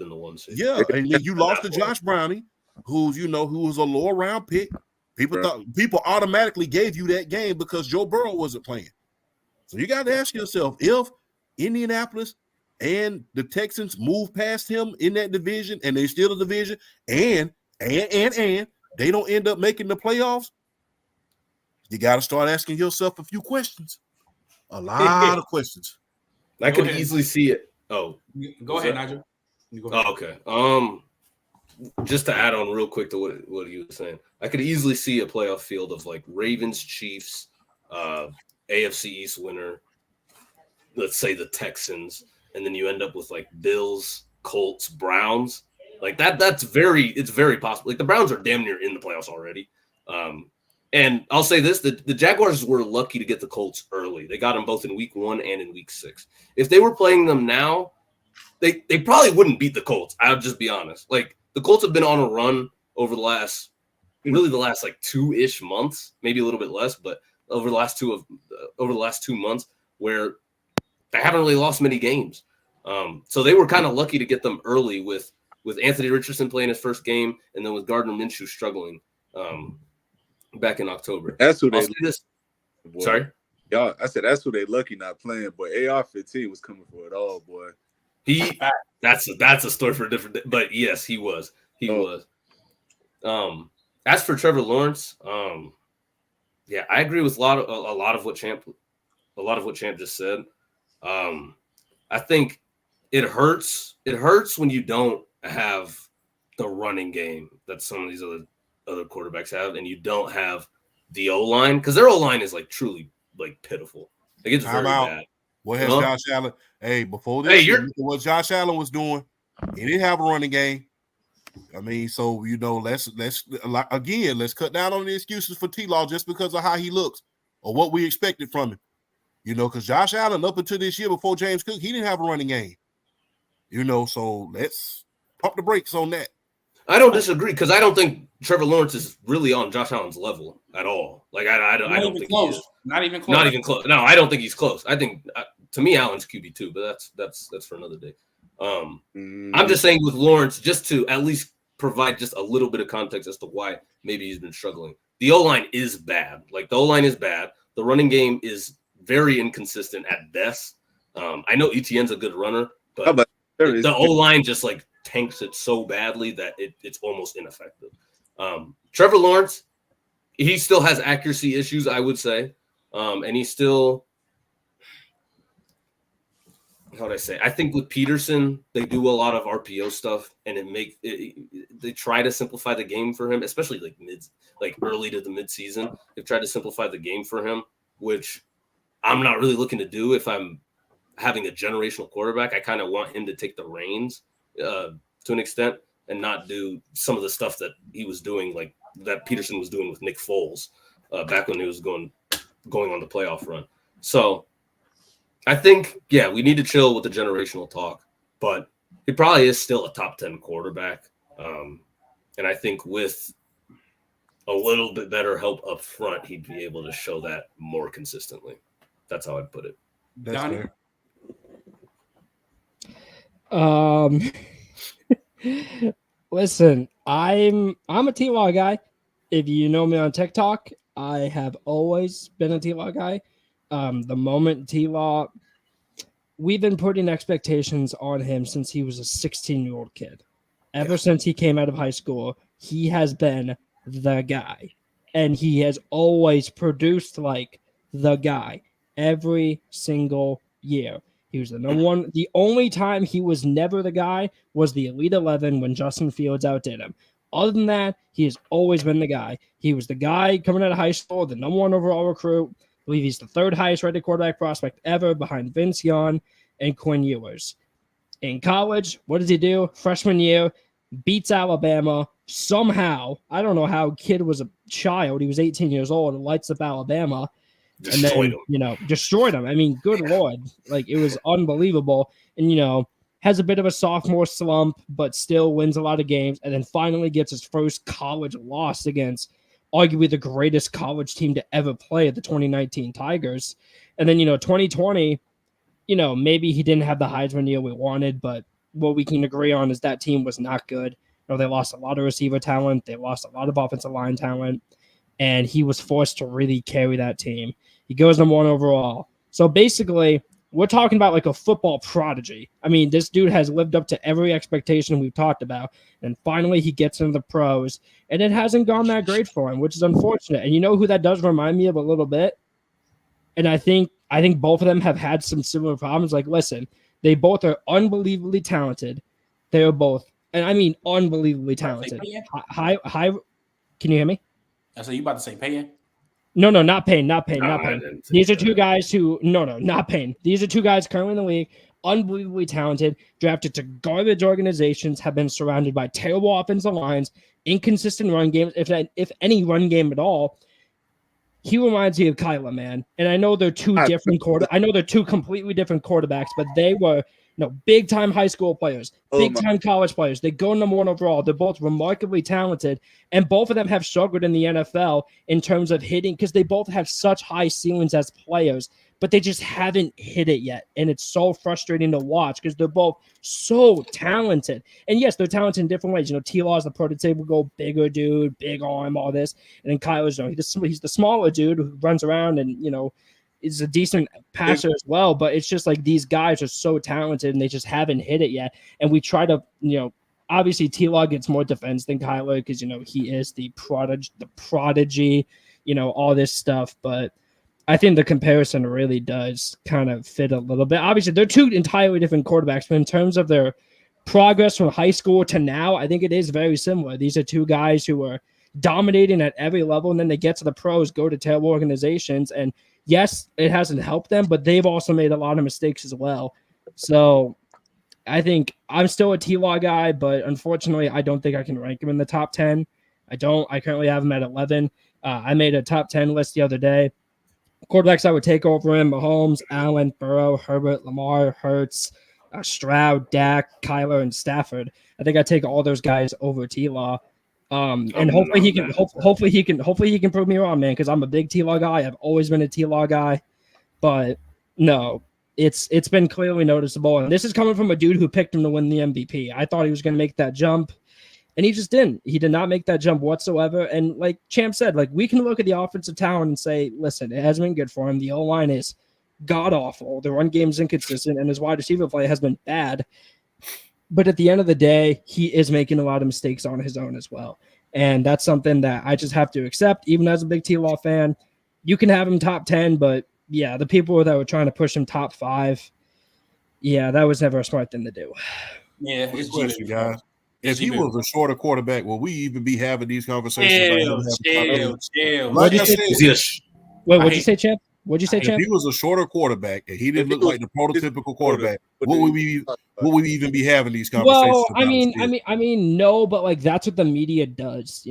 the 1 seed.
Yeah, and then you lost to Josh Browning, who was a lower round pick. People automatically gave you that game because Joe Burrow wasn't playing. So you got to ask yourself, if Indianapolis and the Texans move past him in that division, and they still a division, and they don't end up making the playoffs, you got to start asking yourself a few questions. A lot of questions.
I could easily see it. Oh,
go ahead, Nigel.
Oh, okay. Just to add on real quick to what you were saying, I could easily see a playoff field of like Ravens, Chiefs, AFC East winner, let's say the Texans, and then you end up with like Bills, Colts, Browns. Like it's very possible. Like the Browns are damn near in the playoffs already. And I'll say this, the Jaguars were lucky to get the Colts early. They got them both in week 1 and in week 6. If they were playing them now, they probably wouldn't beat the Colts. I'll just be honest. Like the Colts have been on a run over the last like 2-ish months, maybe a little bit less, but over the last 2 months where they haven't really lost many games. So they were kind of lucky to get them early with Anthony Richardson playing his first game and then with Gardner Minshew struggling. back in October.
That's who
I'll
they.
say this.
Boy.
Sorry,
Y'all. I said that's who they lucky not playing. But AR-15 was coming for it all, boy.
That's a story for a different day. But yes, he was. He was. As for Trevor Lawrence, yeah, I agree with a lot of what Champ just said. I think it hurts. It hurts when you don't have the running game that some of these other quarterbacks have, and you don't have the O-line, because their O-line is like truly like pitiful. Like it's very bad.
What has Josh Allen? Hey, before this, what Josh Allen was doing, he didn't have a running game. I mean, so let's cut down on the excuses for T-Law just because of how he looks or what we expected from him. Because Josh Allen up until this year before James Cook, he didn't have a running game. So let's pump the brakes on that.
I don't disagree, because I don't think Trevor Lawrence is really on Josh Allen's level at all. Like I don't think he is.
Not even close.
Not even close. No, I don't think he's close. I think to me, Allen's QB2, but that's for another day. I'm just saying with Lawrence, just to at least provide just a little bit of context as to why maybe he's been struggling. The O-line is bad. Like the O-line is bad. The running game is very inconsistent at best. I know Etienne's a good runner, but the O-line just like tanks it so badly that it's almost ineffective. Trevor Lawrence, he still has accuracy issues, I would say. And he's still, how would I say? I think with Peterson, they do a lot of RPO stuff, and they try to simplify the game for him, especially like early to the mid-season. They've tried to simplify the game for him, which I'm not really looking to do if I'm having a generational quarterback. I kind of want him to take the reins to an extent and not do some of the stuff that he was doing, like that Peterson was doing with Nick Foles back when he was going on the playoff run. So I think, yeah, we need to chill with the generational talk, but he probably is still a top 10 quarterback. And I think with a little bit better help up front, he'd be able to show that more consistently. That's how I'd put it.
That's fair.
Listen, I'm a T-Law guy. If you know me on TikTok, I have always been a T-Law guy. The moment T-Law, we've been putting expectations on him since he was a 16-year-old kid. Ever since he came out of high school, he has been the guy. And he has always produced like the guy every single year. He was the number one. The only time he was never the guy was the Elite 11 when Justin Fields outdid him. Other than that, he has always been the guy. He was the guy coming out of high school, the number one overall recruit. I believe he's the third highest rated quarterback prospect ever behind Vince Young and Quinn Ewers. In college, what does he do? Freshman year, beats Alabama somehow. I don't know how kid was a child. He was 18 years old and lights up Alabama. Destroyed him. I mean, good Lord. Like, it was unbelievable. And, has a bit of a sophomore slump, but still wins a lot of games. And then finally gets his first college loss against arguably the greatest college team to ever play at the 2019 Tigers. And then, 2020, maybe he didn't have the Heisman year we wanted, but what we can agree on is that team was not good. They lost a lot of receiver talent. They lost a lot of offensive line talent. And he was forced to really carry that team. He goes number one overall. So basically, we're talking about like a football prodigy. I mean, this dude has lived up to every expectation we've talked about. And finally, he gets into the pros. And it hasn't gone that great for him, which is unfortunate. And you know who that does remind me of a little bit? And I think both of them have had some similar problems. Like, listen, they both are unbelievably talented. They are both, and I mean unbelievably talented. High. Can you hear me?
I said, you about to say Payne?
No, not Payne. These are two guys who, not Payne. These are two guys currently in the league, unbelievably talented, drafted to garbage organizations, have been surrounded by terrible offensive lines, inconsistent run games, if any run game at all. He reminds me of Kyler, man. And I know they're two completely different quarterbacks, but they were big-time high school players, big-time college players. They go number one overall. They're both remarkably talented, and both of them have struggled in the NFL in terms of hitting because they both have such high ceilings as players, but they just haven't hit it yet. And it's so frustrating to watch because they're both so talented. And yes, they're talented in different ways. T-Law is the prototypical bigger dude, big arm, all this. And then Kyler's, he's the smaller dude who runs around and, is a decent passer as well. But it's just like these guys are so talented and they just haven't hit it yet. And we try to, obviously T-Law gets more defense than Kyler because, he is the prodigy, all this stuff. But I think the comparison really does kind of fit a little bit. Obviously, they're two entirely different quarterbacks, but in terms of their progress from high school to now, I think it is very similar. These are two guys who are dominating at every level, and then they get to the pros, go to terrible organizations, and yes, it hasn't helped them, but they've also made a lot of mistakes as well. So I think I'm still a T-Law guy, but unfortunately, I don't think I can rank him in the top 10. I currently have him at 11. I made a top 10 list the other day. Quarterbacks I would take over him: Mahomes, Allen, Burrow, Herbert, Lamar, Hurts, Stroud, Dak, Kyler, and Stafford. I think I take all those guys over T-Law. And hopefully he can prove me wrong, man, because I'm a big T-Law guy. I've always been a T-Law guy. But no, it's been clearly noticeable. And this is coming from a dude who picked him to win the MVP. I thought he was going to make that jump. And he just didn't. He did not make that jump whatsoever. And like Champ said, we can look at the offensive talent and say, listen, it hasn't been good for him. The O-line is god-awful. The run game's inconsistent, and his wide receiver play has been bad. But at the end of the day, he is making a lot of mistakes on his own as well. And that's something that I just have to accept, even as a big T-Law fan. You can have him top 10, but, yeah, the people that were trying to push him top 5, yeah, that was never a smart thing to do.
Yeah,
it's question, guys. If he was a shorter quarterback, will we even be having these conversations?
Chill.
Like I said,
what'd you say, Champ? What'd you say, Champ?
If he was a shorter quarterback and he didn't look like the prototypical quarterback, would we even be having these conversations?
Well, I mean, no, but that's what the media does,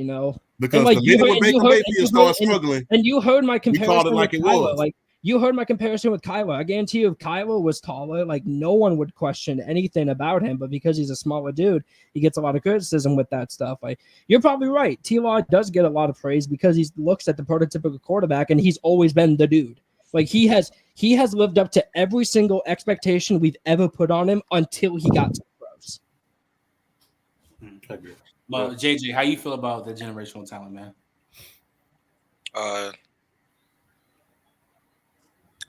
Because the minute when Baker Mayfield starts struggling,
and you heard my comparison,
we called it like it was.
You heard my comparison with Kyler. I guarantee you, if Kyler was taller, no one would question anything about him. But because he's a smaller dude, he gets a lot of criticism with that stuff. You're probably right. T-Law does get a lot of praise because he looks at the prototypical quarterback, and he's always been the dude. He has lived up to every single expectation we've ever put on him until he got to the pros.
I agree. But JJ, how you feel about the generational talent, man?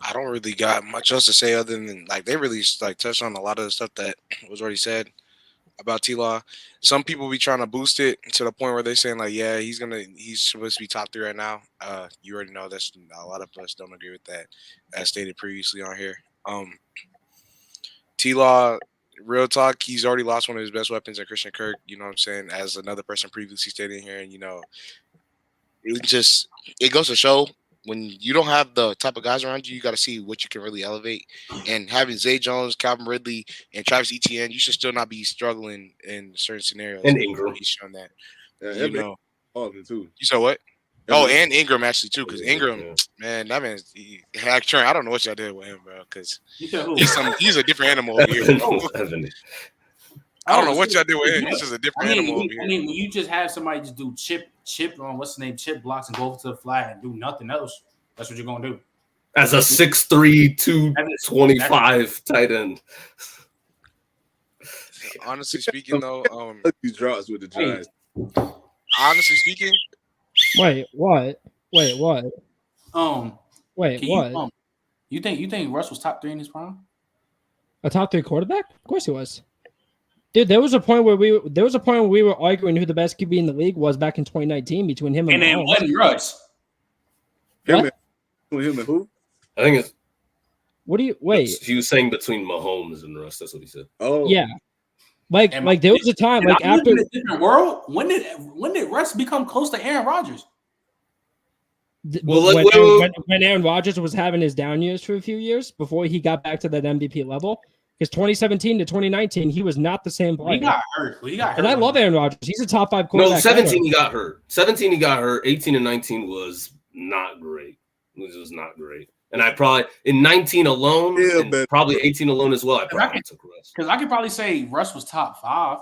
I don't really got much else to say other than they really touched on a lot of the stuff that was already said about T-Law. Some people be trying to boost it to the point where they're saying yeah, he's supposed to be top 3 right now. You already know that's a lot of us don't agree with that, as stated previously on here. T-Law, real talk, he's already lost one of his best weapons at Christian Kirk. You know what I'm saying? As another person previously stated here, and it goes to show. When you don't have the type of guys around you, you got to see what you can really elevate. And having Zay Jones, Calvin Ridley, and Travis Etienne, you should still not be struggling in certain scenarios.
And Ingram.
He's shown that.
All of it too.
You said what? And Ingram actually too, because Ingram, man, that man's. I don't know what y'all did with him, bro, because he's a different animal over here. I don't know what y'all did with him. He's just a different animal over here.
I mean, when you just have somebody just do chip on chip blocks and go over to the flat and do nothing else, that's what you're gonna do.
As a 6'3", 225 tight end.
Honestly speaking, though,
he drops with the Giants.
Honestly speaking,
wait, what?
Wait, what? You think Russ was top 3 in his prime?
A top 3 quarterback? Of course he was. Dude, there was a point where we were arguing who the best QB in the league was back in 2019 between him and
then wasn't Russ.
Him and who?
I think it's.
What do you wait?
He was saying between Mahomes and Russ. That's what he said.
Oh,
yeah. There was a time after
in a different world. When did Russ become close to Aaron Rodgers?
When Aaron Rodgers was having his down years for a few years before he got back to that MVP level. Because 2017 to 2019, he was not the same player.
He got hurt.
And I love Aaron Rodgers. He's a top 5 quarterback.
No, 17 he got hurt. 17 he got hurt. 18 and 19 was not great. It was not great. And I probably in 19 alone, and probably 18 alone as well. I probably took Russ.
Because I could probably say Russ was top 5.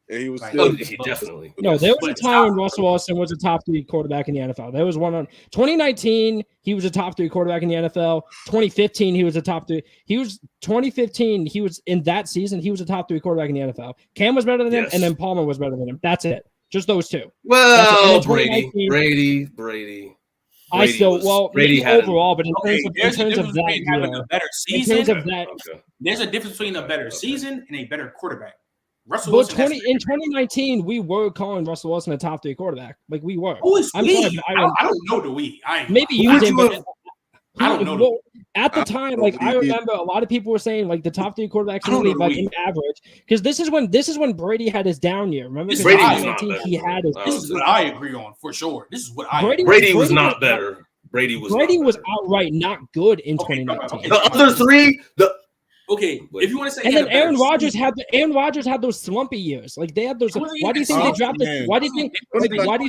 And he was
Like,
still
definitely.
No, there was
But
a time when Russell Wilson was a top 3 quarterback in the NFL. There was one on 2019. He was a top 3 quarterback in the NFL. 2015, he was a top 3. 2015. He was in that season. He was a top 3 quarterback in the NFL. Cam was better than him, and then Palmer was better than him. That's it. Just those two.
Well, Brady.
I still
Brady
overall, but in terms of that,
having a better season.
In terms of that,
there's a difference between a better season and a better quarterback. Russell
but
Wilson
in 2019, we were calling Russell Wilson a top 3 quarterback. Like we were.
Who is
I'm
we?
sorry,
I don't know the we.
Maybe you did, but
I don't know.
At the time, like I remember, a lot of people were saying like the top 3 quarterbacks in the league, like in average, because this is when Brady had his down year. Remember,
Brady was
2019, he had his.
This is what I agree on for sure. This is what I.
Brady was not better. Brady was
outright not good in 2019.
The other three,
if you want to say,
and then Aaron Rodgers had those slumpy years. Like they had those. Why do you think they drafted? Why do you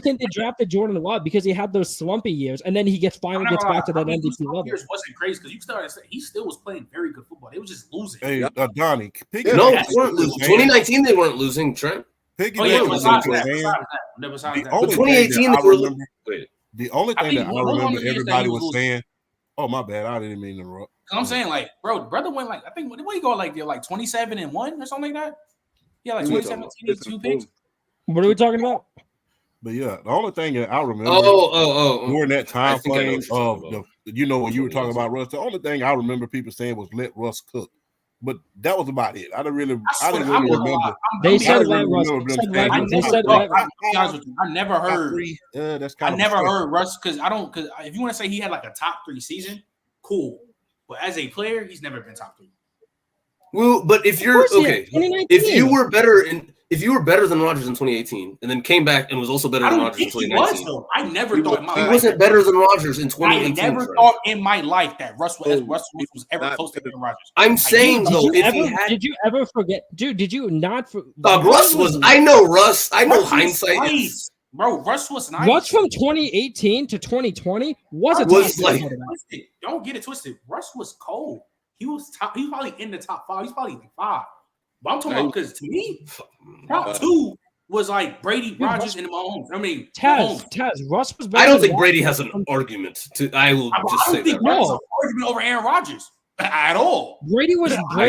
think they drafted Jordan Love? Because he had those slumpy years, and then he finally gets back to that MVP level.
Years wasn't crazy because you started saying he still was playing very good football. They were just losing.
Hey, Donnie,
they weren't losing. 2019, they weren't losing. Trent.
Besides that,
2018, they were losing.
The only thing that I remember everybody was saying, "Oh my bad, I didn't mean to interrupt."
I'm saying like, bro, brother went like I think what he go like they're like 27-1 or something like that. Yeah, like 27 2 picks.
What are we talking about?
But yeah, the only thing that I remember during that time frame of when you were talking about Russ, the only thing I remember people saying was let Russ cook. But that was about it. I didn't really remember.
They said let Russ.
I never heard. I never heard Russ because if you want to say he had like a top 3 season, cool. But as a player, he's never been top 3.
Well, but if you're if you were better than Rodgers in 2018 and then came back and was also better than Rodgers in 2019,
I never thought
he wasn't better than Rodgers in 2018.
I never thought in my life that Russ was ever close to Aaron Rodgers.
I'm saying though,
did you ever forget, dude? Did you not?
Russ was. I know Russ. I know hindsight.
Nice. Bro, Russ was nice.
Russ from 2018 to 2020 was
don't get it twisted. Russ was cold. He was top. He was probably in the top 5. He's probably like 5. But I'm talking about because to me, top 2 was like Brady, Rodgers, and Mahomes. I mean,
Taz, Russ was better.
I don't think Brady has an argument. I will just say that. I don't think
Russ has an argument over Aaron Rodgers at all.
Brady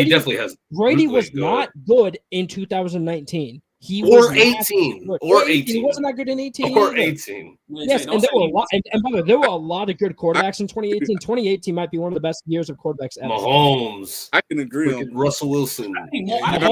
definitely has.
Brady was not good in 2019. He
was 18.
He wasn't that good in 18.
Or 18.
Yes, and there were a lot. And by the way, there were a lot of good quarterbacks in 2018. 2018 might be one of the best years of quarterbacks ever.
Mahomes.
I can agree on
Russell Wilson.
You can't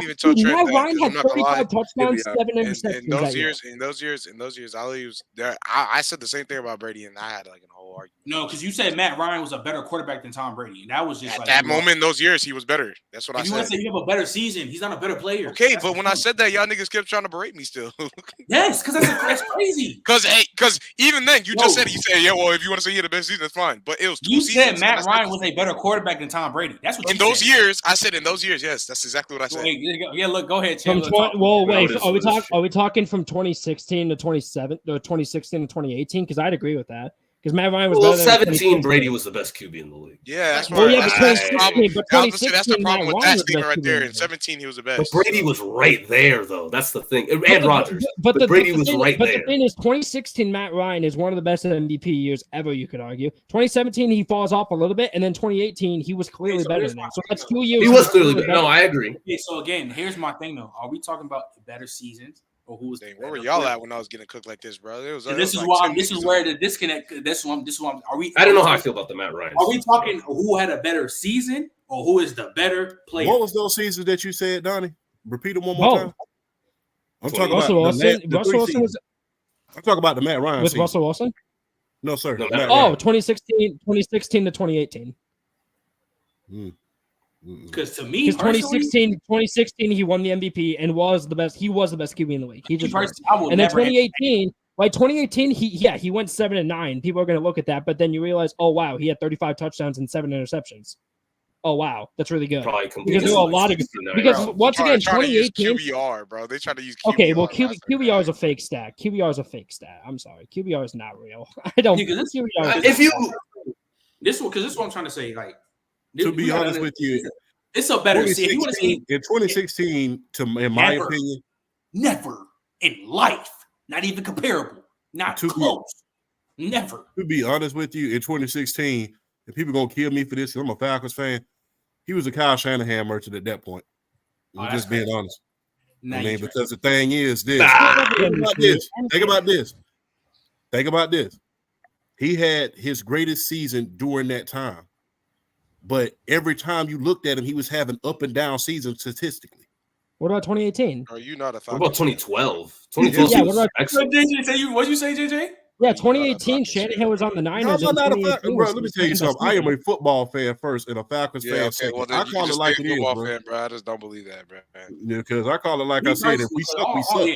even tell Trent
Matt Ryan had 35 touchdowns, 7 interceptions.
In those years, I was there. I said the same thing about Brady, and I had like a whole argument.
No, because you said Matt Ryan was a better quarterback than Tom Brady, and that was just
at that moment in those years, he was better. That's what I said.
If you want to say you have a better season, he's not a better player.
Okay, but when I said that, y'all niggas kept trying to berate me still.
Yes, because that's crazy.
Because even then, you just said yeah. Well, if you want to say he had the best season, that's fine. But it was 2 seasons.
You said Matt Ryan was a better quarterback than Tom Brady. That's what
in those years. I said in those years, yes, that's exactly what I said.
Yeah, look, go ahead.
Are we talking from 2016 to 2016 to 2018? Because I'd agree with that. Because Matt Ryan was better than
17. Brady was the best QB in the league.
Yeah, that's right.
That's
the problem with that statement right there. In 17, he was the best.
But Brady was right there, though. That's the thing. And Rodgers. But Brady was right there.
But the thing is, 2016 Matt Ryan is one of the best MVP years ever, you could argue. 2017, he falls off a little bit. And then 2018, he was clearly better than that. So that's 2 years.
He was clearly better. No, I agree.
Okay, so again, here's my thing, though. Are we talking about better seasons? Or who was
where were y'all at when I was getting cooked like this, bro?
This is where the disconnect. This one. Are we?
I don't know how I feel about the Matt Ryan.
Are we talking who had a better season or who is the better player?
What was those seasons that you said, Donnie? Repeat them one more time. I'm talking
Russell Wilson. Russell Wilson was.
I'm talking about the Matt Ryan
with
season.
Russell Wilson.
No, sir.
No, 2016 to 2018.
Because to me,
2016, he won the MVP and was the best. He was the best QB in the league. He just and then 2018, like 2018, he went 7-9. People are going to look at that, but then you realize, oh wow, he had 35 touchdowns and 7 interceptions. Oh wow, that's really good. Because there were a lot of once again, 2018
QBR, bro. They try to use QBR.
Okay, well QBR is a fake stat. QBR is a fake stat. I'm sorry, QBR is not real. I don't.
This one, because this is what I'm trying to say. Like,
to be honest with you,
It's a better. See, if you want to see
in 2016, in my opinion,
never in life, not even comparable, not close, never.
To be honest with you, in 2016, and people gonna kill me for this, I'm a Falcons fan. He was a Kyle Shanahan merchant at that point. I'm just being honest. I mean, because the thing is this. Think about this. He had his greatest season during that time. But every time you looked at him, he was having up and down seasons statistically.
What about 2018?
Are you not a Falcons?
What about 2012? 2012
yeah, what about
what'd you say, JJ?
Yeah, 2018, Shanahan was on the Niners.
No, I'm not a Falcons, bro. Let me tell you something. I am a football fan first and a Falcons fan second.
Well,
I call it like it is, bro.
Fan, bro. I just don't believe that, bro.
Yeah, because I call it like I said. If we suck, we suck.
Yeah.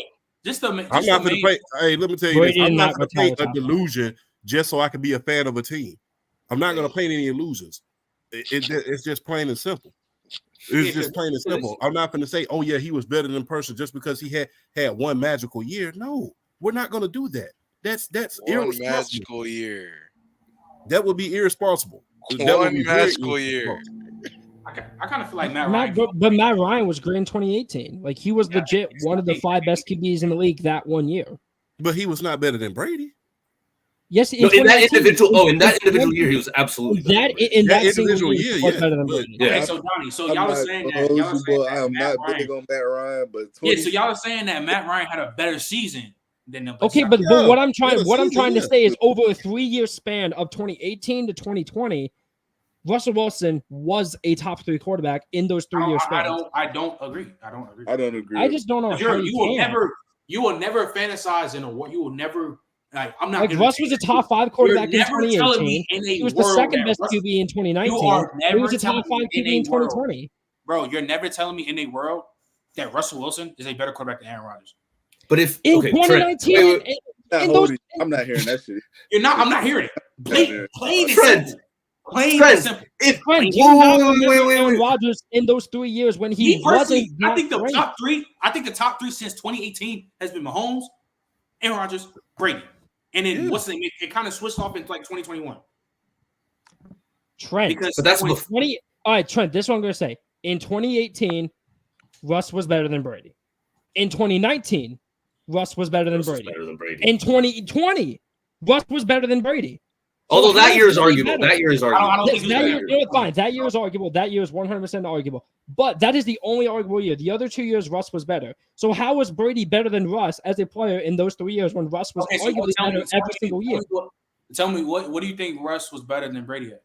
I'm not going to pay. Hey, let me tell you this. I'm not going to paint a delusion just so I can be a fan of a team. I'm not going to paint any illusions. It's just plain and simple. It's just plain and simple. I'm not going to say, oh, yeah, he was better than person just because he had one magical year. No, we're not going to do that. That's
one magical year.
That would be irresponsible.
One magical year.
I kind of feel like Matt Ryan.
But Matt Ryan was great in 2018. Like, he was legit one of the 5 best QBs in the league that 1 year.
But he was not better than Brady.
Yes,
in that individual year, he was absolutely
in that individual year,
yeah.
Better than Brady.
Okay, so Donnie, so y'all are saying that.
I am not big on Matt Ryan, but
so y'all are saying that Matt Ryan had a better season than them.
Okay, but what I'm trying to say is over a 3-year span of 2018 to 2020, Russell Wilson was a top 3 quarterback in those 3-year spans.
I don't agree.
I don't agree.
I just don't know how
you will never fantasize in a what you will never. Like, I'm not.
Like, Russ was a top 5 quarterback in 2018. He was the second best QB in 2019. He was a top 5 QB in 2020.
Bro, you're never telling me in a world that Russell Wilson is a better quarterback than Aaron Rodgers.
But if
in 2019,
I'm not hearing that shit.
You're not. I'm not hearing it. Plain and simple. Plain and simple.
Aaron Rodgers in those 3 years when he wasn't.
I think the top three since 2018 has been Mahomes, Aaron Rodgers, Brady. And then what's the name? It kind of switched off in like 2021.
Trent.
Because
but that's
20. All right, Trent. This is what I'm going to say. In 2018, Russ was better than Brady. In 2019, Russ was better than Brady. In 2020, Russ was better than Brady.
Although that year is arguable. That year is arguable.
I don't think
fine. That year is arguable. That year is 100% arguable. But that is the only arguable year. The other 2 years, Russ was better. So how was Brady better than Russ as a player in those 3 years when Russ was arguably better every single year?
Tell me, what do you think Russ was better than Brady at?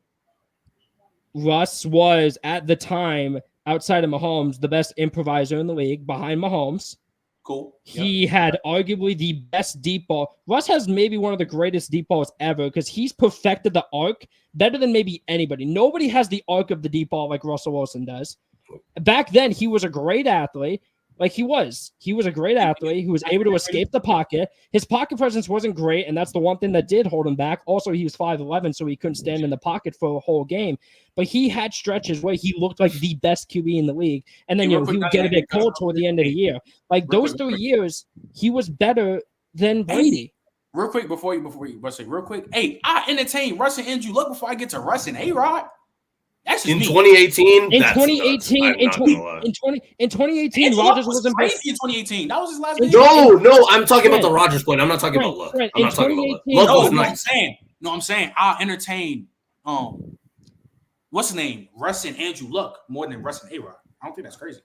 Russ was, at the time, outside of Mahomes, the best improviser in the league behind Mahomes.
Cool.
He had arguably the best deep ball. Russ has maybe one of the greatest deep balls ever because he's perfected the arc better than maybe anybody. Nobody has the arc of the deep ball like Russell Wilson does. Back then, he was a great athlete. Like he was a great athlete who was able to escape the pocket. His pocket presence wasn't great, and that's the one thing that did hold him back. Also, he was 5'11", so he couldn't stand in the pocket for a whole game. But he had stretches where he looked like the best QB in the league, and then he would get a bit cold toward the end of the year. Like those 3 years, he was better than Brady.
Real quick before you real quick. Hey, I entertain Russ and Andrew Luck before I get to Russ and A-Rod. That's just
in 2018.
In 2018, Rodgers wasn't
crazy in 2018. That was his last game.
No, I'm talking about the Rodgers point. I'm not talking about Luck. I'm not talking about Luck. Luck was nice.
I'm saying I'll entertain what's his name? Russ and Andrew Luck more than Russ and A-Rod. I don't think that's crazy.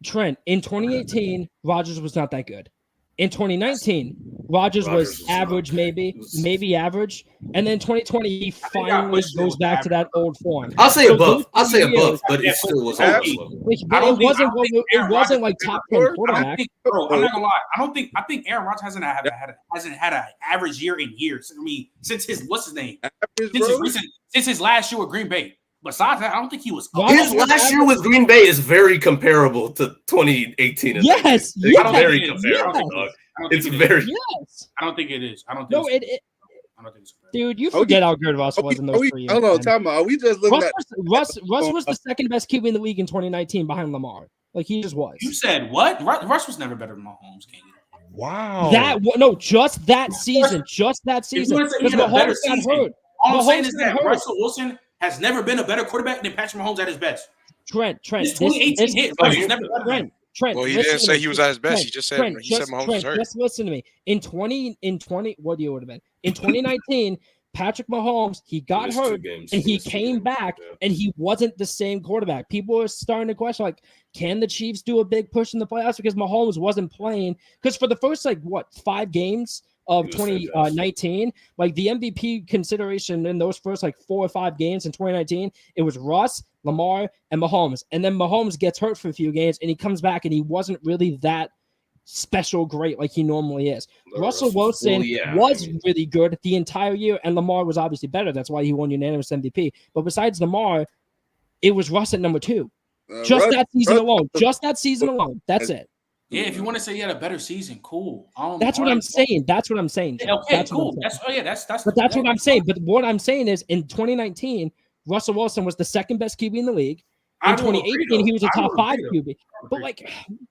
Trent, in 2018, Rodgers was not that good. In 2019, Rodgers was average, maybe average. And then 2020, he finally goes back to that old form.
I'll say above, but it still was almost low.
It wasn't like top 10 quarterback.
I'm not gonna lie. I think Aaron Rodgers hasn't had an average year in years. I mean, since his since his last year with Green Bay. Besides that, I don't think he was.
His last year with Green Bay is very comparable to 2018.
Yes,
it's very comparable, dog. It's very.
Yes, I don't think it is. I don't think.
No, I don't think it's. Dude, you forget how good Russ was in those 3 years.
Hold on, time out. Are we just looking at
Russ was the second best QB in the league in 2019 behind Lamar. Like he just was.
You said what? Russ was never better than Mahomes.
Wow.
Just that season. Just that season. Because Mahomes got hurt.
All I'm saying is that Russell Wilson has never been a better quarterback than Patrick Mahomes at his best.
Trent.
This 2018 hit. Russ was never
Trent.
Well, he
listen
didn't
to
say
me.
he was at his best.
Trent,
He just said
Trent,
he said Mahomes was hurt.
Just listen to me. In 20, what year would have been? In 2019, Patrick Mahomes, he got
missed 2
hurt
games.
and he
missed 2
came
games.
back
Yeah.
and he wasn't the same quarterback. People are starting to question, like, can the Chiefs do a big push in the playoffs because Mahomes wasn't playing? Because for the first 5 games of
He was
2019, like the MVP consideration in those first 4 or 5 games in 2019, it was Russ, Lamar, and Mahomes. And then Mahomes gets hurt for a few games and he comes back and he wasn't really that special great like he normally is. Russell Wilson was really good the entire year, and Lamar was obviously better. That's why he won unanimous MVP. But besides Lamar, it was Russ at number 2. That season alone. Just that season alone. That's it.
Yeah, if you want to say he had a better season, cool.
That's what I'm saying. That's what I'm saying.
Yeah, okay, cool. That's
But that's what I'm saying. But what I'm saying is in 2019, Russell Wilson was the second best QB in the league. In 2018, he was a top 5 QB. But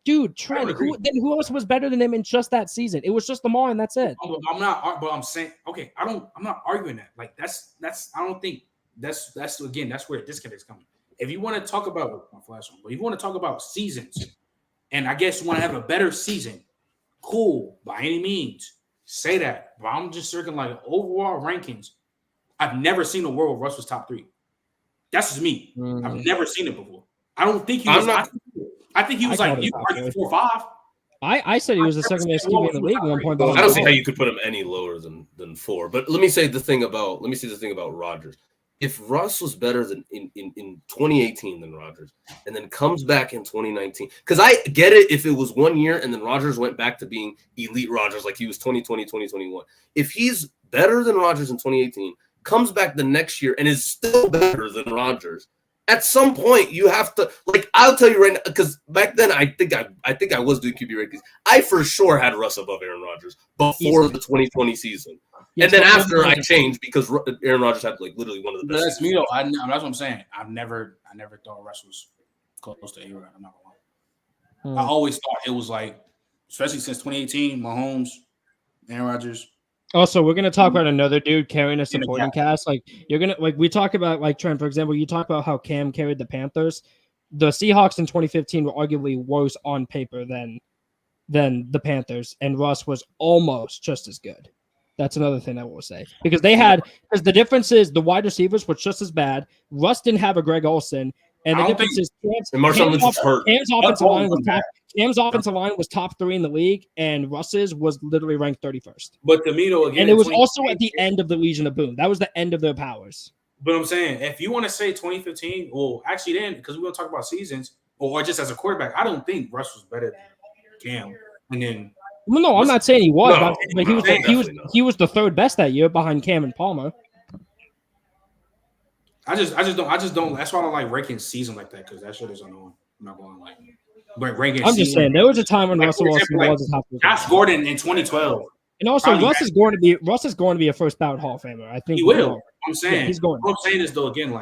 dude, Trent, who else was better than him in just that season? It was just Lamar, and that's it.
I'm not, but I'm saying, okay, I'm not arguing that. Like that's I don't think that's again, that's where disconnect is coming. If you want to talk about my flash on, but if you want to talk about seasons, and I guess you want to have a better season, cool, by any means, say that. But I'm just circling overall rankings. I've never seen a world where Russ was top 3. That's just me. I've never seen it before. I don't think he was. I think he was you argue 4 or 5.
I said he was the second best QB in the league at one point.
I don't see how you could put him any lower than 4. But let me say the thing about Rodgers. If Russ was better than in 2018 than Rodgers, and then comes back in 2019, because I get it if it was 1 year and then Rodgers went back to being elite Rodgers like he was 2020, 2021. If he's better than Rodgers in 2018, comes back the next year and is still better than Rodgers, at some point you have to, I'll tell you right now, because back then I think I was doing QB rankings. I for sure had Russ above Aaron Rodgers before the 2020 season. And then after I changed because Aaron Rodgers had literally one of the best.
That's me though. That's what I'm saying. I never thought Russ was close to A-Rod. I'm not gonna lie. I always thought it was especially since 2018, Mahomes, Aaron Rodgers.
Also, we're gonna talk about another dude carrying a supporting cast. You're gonna we talk about Trent, for example. You talk about how Cam carried the Panthers. The Seahawks in 2015 were arguably worse on paper than the Panthers, and Russ was almost just as good. That's another thing I will say because because the difference is the wide receivers were just as bad. Russ didn't have a Greg Olsen, and the difference is Cam's offensive line was top 3 in the league, and Russ's was literally ranked 31st.
But to me, though, again,
and it was also at the end of the Legion of Boom. That was the end of their powers.
But I'm saying, if you want to say 2015, well, actually, then because we're gonna talk about seasons or just as a quarterback, I don't think Russ was better than Cam. And then.
Well, no, I'm not saying he was, but he was the 3rd best that year behind Cam and Palmer.
I just don't. That's why I don't like ranking season like that because that shit is annoying. I'm not going ranking.
I'm just saying there was a time when Russell Wilson was a top.
Josh Gordon in 2012,
and also Russ is going to be a first ballot Hall of Famer. I think
he will. I'm saying
he's going.
What I'm saying is though again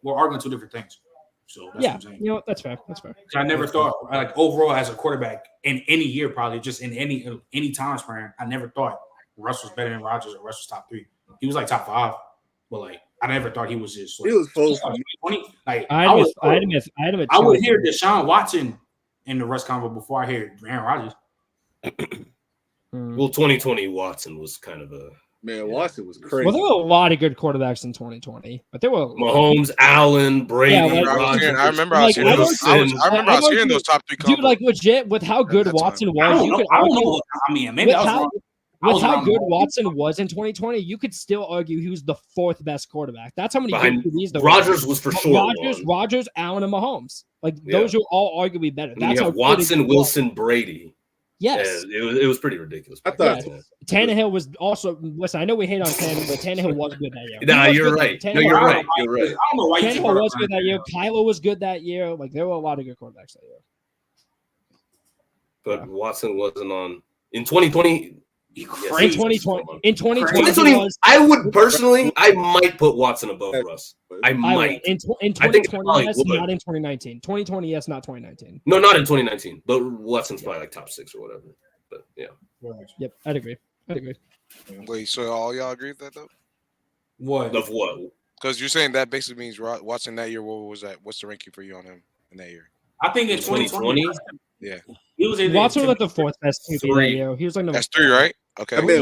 we're arguing 2 different things. So that's what I'm saying.
You know that's fair.
I never thought overall as a quarterback in any year, probably just in any time span, I never thought Russ was better than Rodgers or Russ was top 3. He was top 5, but I never thought he was just.
He was close.
I
would hear Deshaun Watson in the Russ combo before I hear Aaron Rodgers.
Well, 2020 Watson was kind of a.
Man, Watson was crazy.
Well, there were a lot of good quarterbacks in 2020, but there were
Mahomes, Allen, Brady.
I remember I was hearing those top 3 combos.
Dude, legit with how good Watson was.
I don't know. I mean, maybe
with how good Watson was in 2020, you could still argue he was the 4th best quarterback. That's how many QBs there were.
Rodgers was for sure.
Rodgers, Allen, and Mahomes. Those are all arguably better. That's how
Watson, Wilson, Brady.
Yes,
it was pretty ridiculous.
I thought
Tannehill was also. Listen, I know we hate on Tannehill, but Tannehill was good that year.
No, you're right. No, you're right. You're right.
I don't know why
Tannehill was good that year. Kylo was good that year. There were a lot of good quarterbacks that year.
But Watson wasn't on in 2020.
In 2020,
I would personally, I might put Watson above Russ. I might.
In 2020, yes, not in 2019. 2020, yes, not 2019.
No, not in 2019. But Watson's probably top 6 or whatever. But yeah.
Yep, I'd agree.
Wait, so all y'all agree with that though?
What?
Of what?
Because you're saying that basically means Watson that year. What was that? What's the ranking for you on him in that year?
I think in 2020,
yeah,
he was in
Watson was like the fourth best QB that year. He was like
that's 3, right? Okay.
That man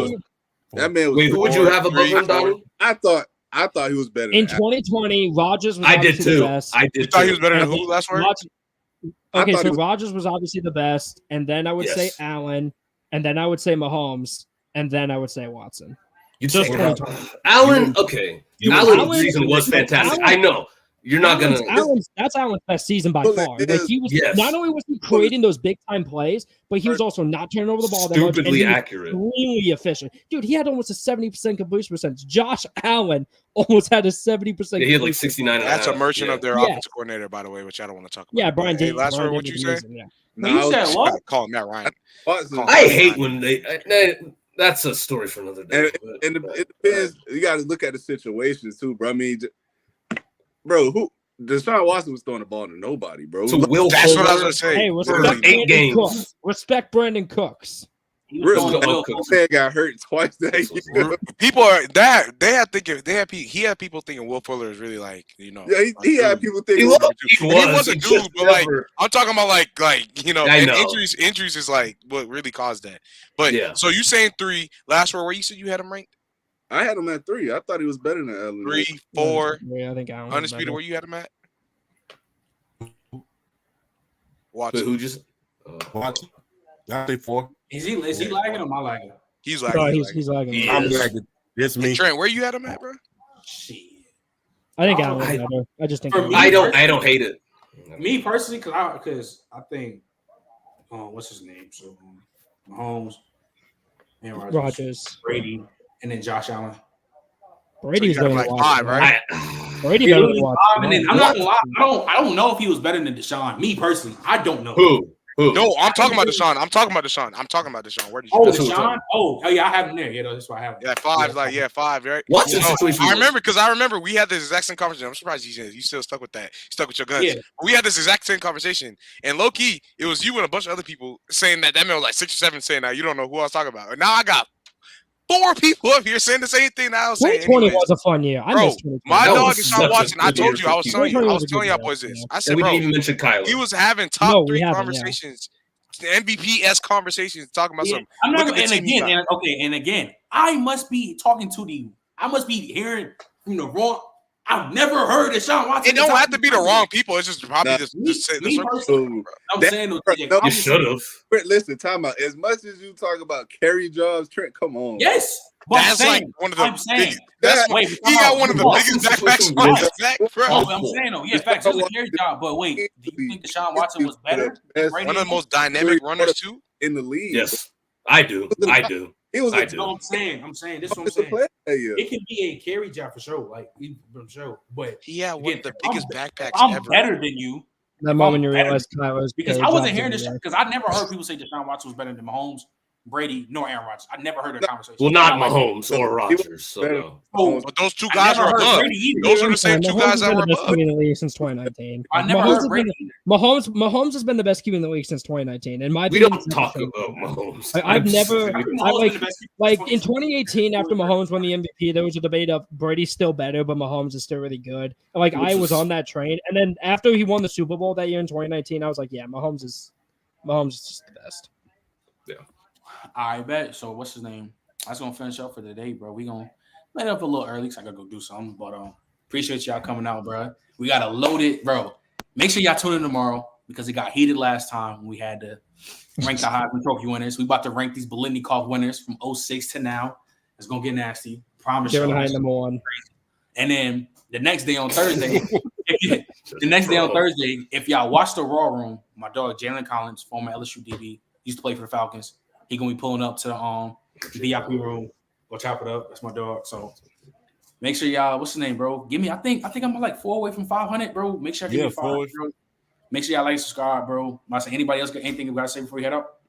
was
Wait, who would you have above him, Donnie?
I thought he was better.
In 2020, Rodgers was
I did
obviously
too.
the best.
I did
You thought
too.
he was better than who last word?
Okay, so Rodgers was obviously the best, and then I would say
Yes.
Allen, and then I would say Mahomes, and then I would say Watson.
You
Just
say
2020.
Allen. Okay, Allen's season was fantastic. I know. You're not gonna.
That's Allen's best season by far. Like he was not only was he creating those big time plays, but he was also not turning over the ball that much.
Stupidly accurate.
Really efficient, dude. He had almost a 70% completion percentage. Josh Allen almost had a 70%.
Yeah, he had like 69.
That's a merchant of their offensive coordinator, by the way, which I don't want to talk about.
Yeah, Brian.
Hey, last word, what you say?
No, you said what?
Call him Matt Ryan.
I hate when they. That's a story for another day.
And it depends. You got to look at the situations too, bro. I mean, Deshaun Watson was throwing the ball to nobody, bro.
So Will
That's
Fuller,
what I was gonna say.
Hey, respect
8 games.
Cooks. Respect Brandon Cooks.
Really, man got hurt twice that year.
People are that they had people thinking Will Fuller is really like, you know.
Yeah, he had people thinking
he was a dude, but like I'm talking about like you know,
I know.
injuries is like what really caused that. But
Yeah.
So you saying 3 last word where you said you had him ranked?
I had him at 3. I thought he was better than Allen.
3, 4.
Yeah, I think Allen.
Undisputed. Where you had him at?
But who just
Watson? I say 4.
Is he lagging or am I lagging?
He's
No,
lagging.
he's lagging.
I'm lagging. It's me.
Trent, where you had him at, bro?
Shit.
I think Allen was better. I just think
For me,
I don't hate it.
Me personally, because I think, what's his name? So Mahomes, and
Rodgers,
Brady, and then Josh Allen.
Brady's
So you
better
got
than
him like 5,
Watson.
right?
Brady
Yeah,
better than Watson.
and then, I'm not gonna lie. I don't know if he was better than Deshaun. Me personally, I don't know.
Who?
No, I'm talking about Deshaun. I'm talking about Deshaun. Where did you?
Oh,
That's who we're
Deshaun.
talking.
Oh, yeah, I have him there. Yeah, that's why I have him.
Yeah, 5. Like 5, right?
What's the
No,
situation?
I remember we had this exact same conversation. I'm surprised you still stuck with that. Stuck with your guns.
Yeah.
We had this exact same conversation, and low key, it was you and a bunch of other people saying that man was like 6 or 7 saying that you don't know who I was talking about. And now I got 4 people up here saying the same thing that I was saying.
2020
anyways.
was a fun year. I
Bro,
missed 2020.
my
That
dog
was
is
such
Sean
a
Watson. I
good
told
year
you,
for
I was
QB.
telling you,
2020
I
was
was
a
telling
good
y'all
year,
boys this.
yeah.
I said,
And we
bro,
didn't even mention Kyler.
he was having
No,
top
we
3
haven't,
conversations, MVP-esque conversations, talking about
Yeah,
some.
I'm not.
look at the
And
team you
again,
got.
and again, I must be talking to I must be hearing from the wrong. I've never heard of Deshaun Watson.
It don't have to be the wrong people. It's just probably
Nah,
just
me
the
personally, I'm saying those things.
no,
You should have.
Listen, time out. As much as you talk about carry jobs, Trent, come on.
Yes, but I'm
That's
saying,
like one of the
I'm saying.
biggest. That's
Wait,
he got one of the biggest backpacks on his back, bro.
Oh, I'm saying though, yeah, facts. It was a carry job, but wait, do you think Deshaun Watson was better?
One of the most dynamic runners too.
In the league.
Yes, I do. I do.
He was
I
a
do.
No, I'm saying this is what I'm
defensive
saying.
player that year.
It can be a carry job for sure, like for sure. But
He had one of the biggest backpacks
I'm
ever.
better than you.
That moment you
better.
realize Kyler's
Because
carry
I wasn't
jobs
hearing
in
this
there.
because I never heard people say Deshaun Watson was better than Mahomes, Brady, nor Aaron Rodgers. I never heard that conversation.
Well, not
And I'm like,
Mahomes or Rodgers. So no.
oh,
But those 2
I
guys
never
are
heard
above.
Brady either.
Those are the same 2
Mahomes
guys
has
that
been
were
the best
above.
QB in the league since 2019.
I never
Mahomes
heard
has
Brady
been,
either.
Mahomes has been the best QB in the league since 2019. In my
We
opinion,
don't talk about Mahomes.
I've never,
I think
I
Mahomes been the best
like
QB
in
since
2018 after Mahomes won the MVP, there was a debate of Brady's still better, but Mahomes is still really good. Like I was on that train, and then after he won the Super Bowl that year in 2019, I was like, yeah, Mahomes is just the best.
I bet. So what's his name? That's gonna finish up for today, bro. We gonna let up a little early because I gotta go do something. But appreciate y'all coming out, bro. We gotta load it, bro. Make sure y'all tune in tomorrow because it got heated last time when we had to rank the Heisman Trophy winners. We about to rank these Biletnikoff winners from 06 to now. It's gonna get nasty. Promise
Kevin
you.
Hine number 1.
And then the next day on Thursday, if y'all watch the Raw Room, my dog Jalen Collins, former LSU DB, used to play for the Falcons. He gonna be pulling up to the VIP room. Go chop it up. That's my dog. So make sure y'all. What's the name, bro? Give me. I think I'm like 4 away from 500, bro. Make sure I give me 500, bro. Make sure y'all like, subscribe, bro. Anybody else got anything you gotta say before you head up?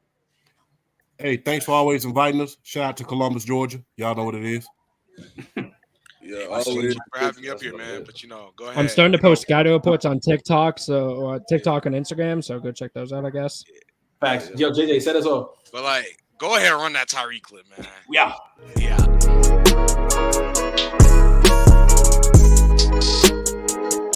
Hey, thanks for always inviting us. Shout out to Columbus, Georgia. Y'all know what it is.
Yeah,
Thank you for having me up here, man. But go ahead.
I'm starting to post scouting reports on TikTok, or TikTok and Instagram. So go check those out, I guess.
Facts. Yo, JJ, set us off.
But go ahead and run that Tyree clip, man.
Yeah.
Yeah.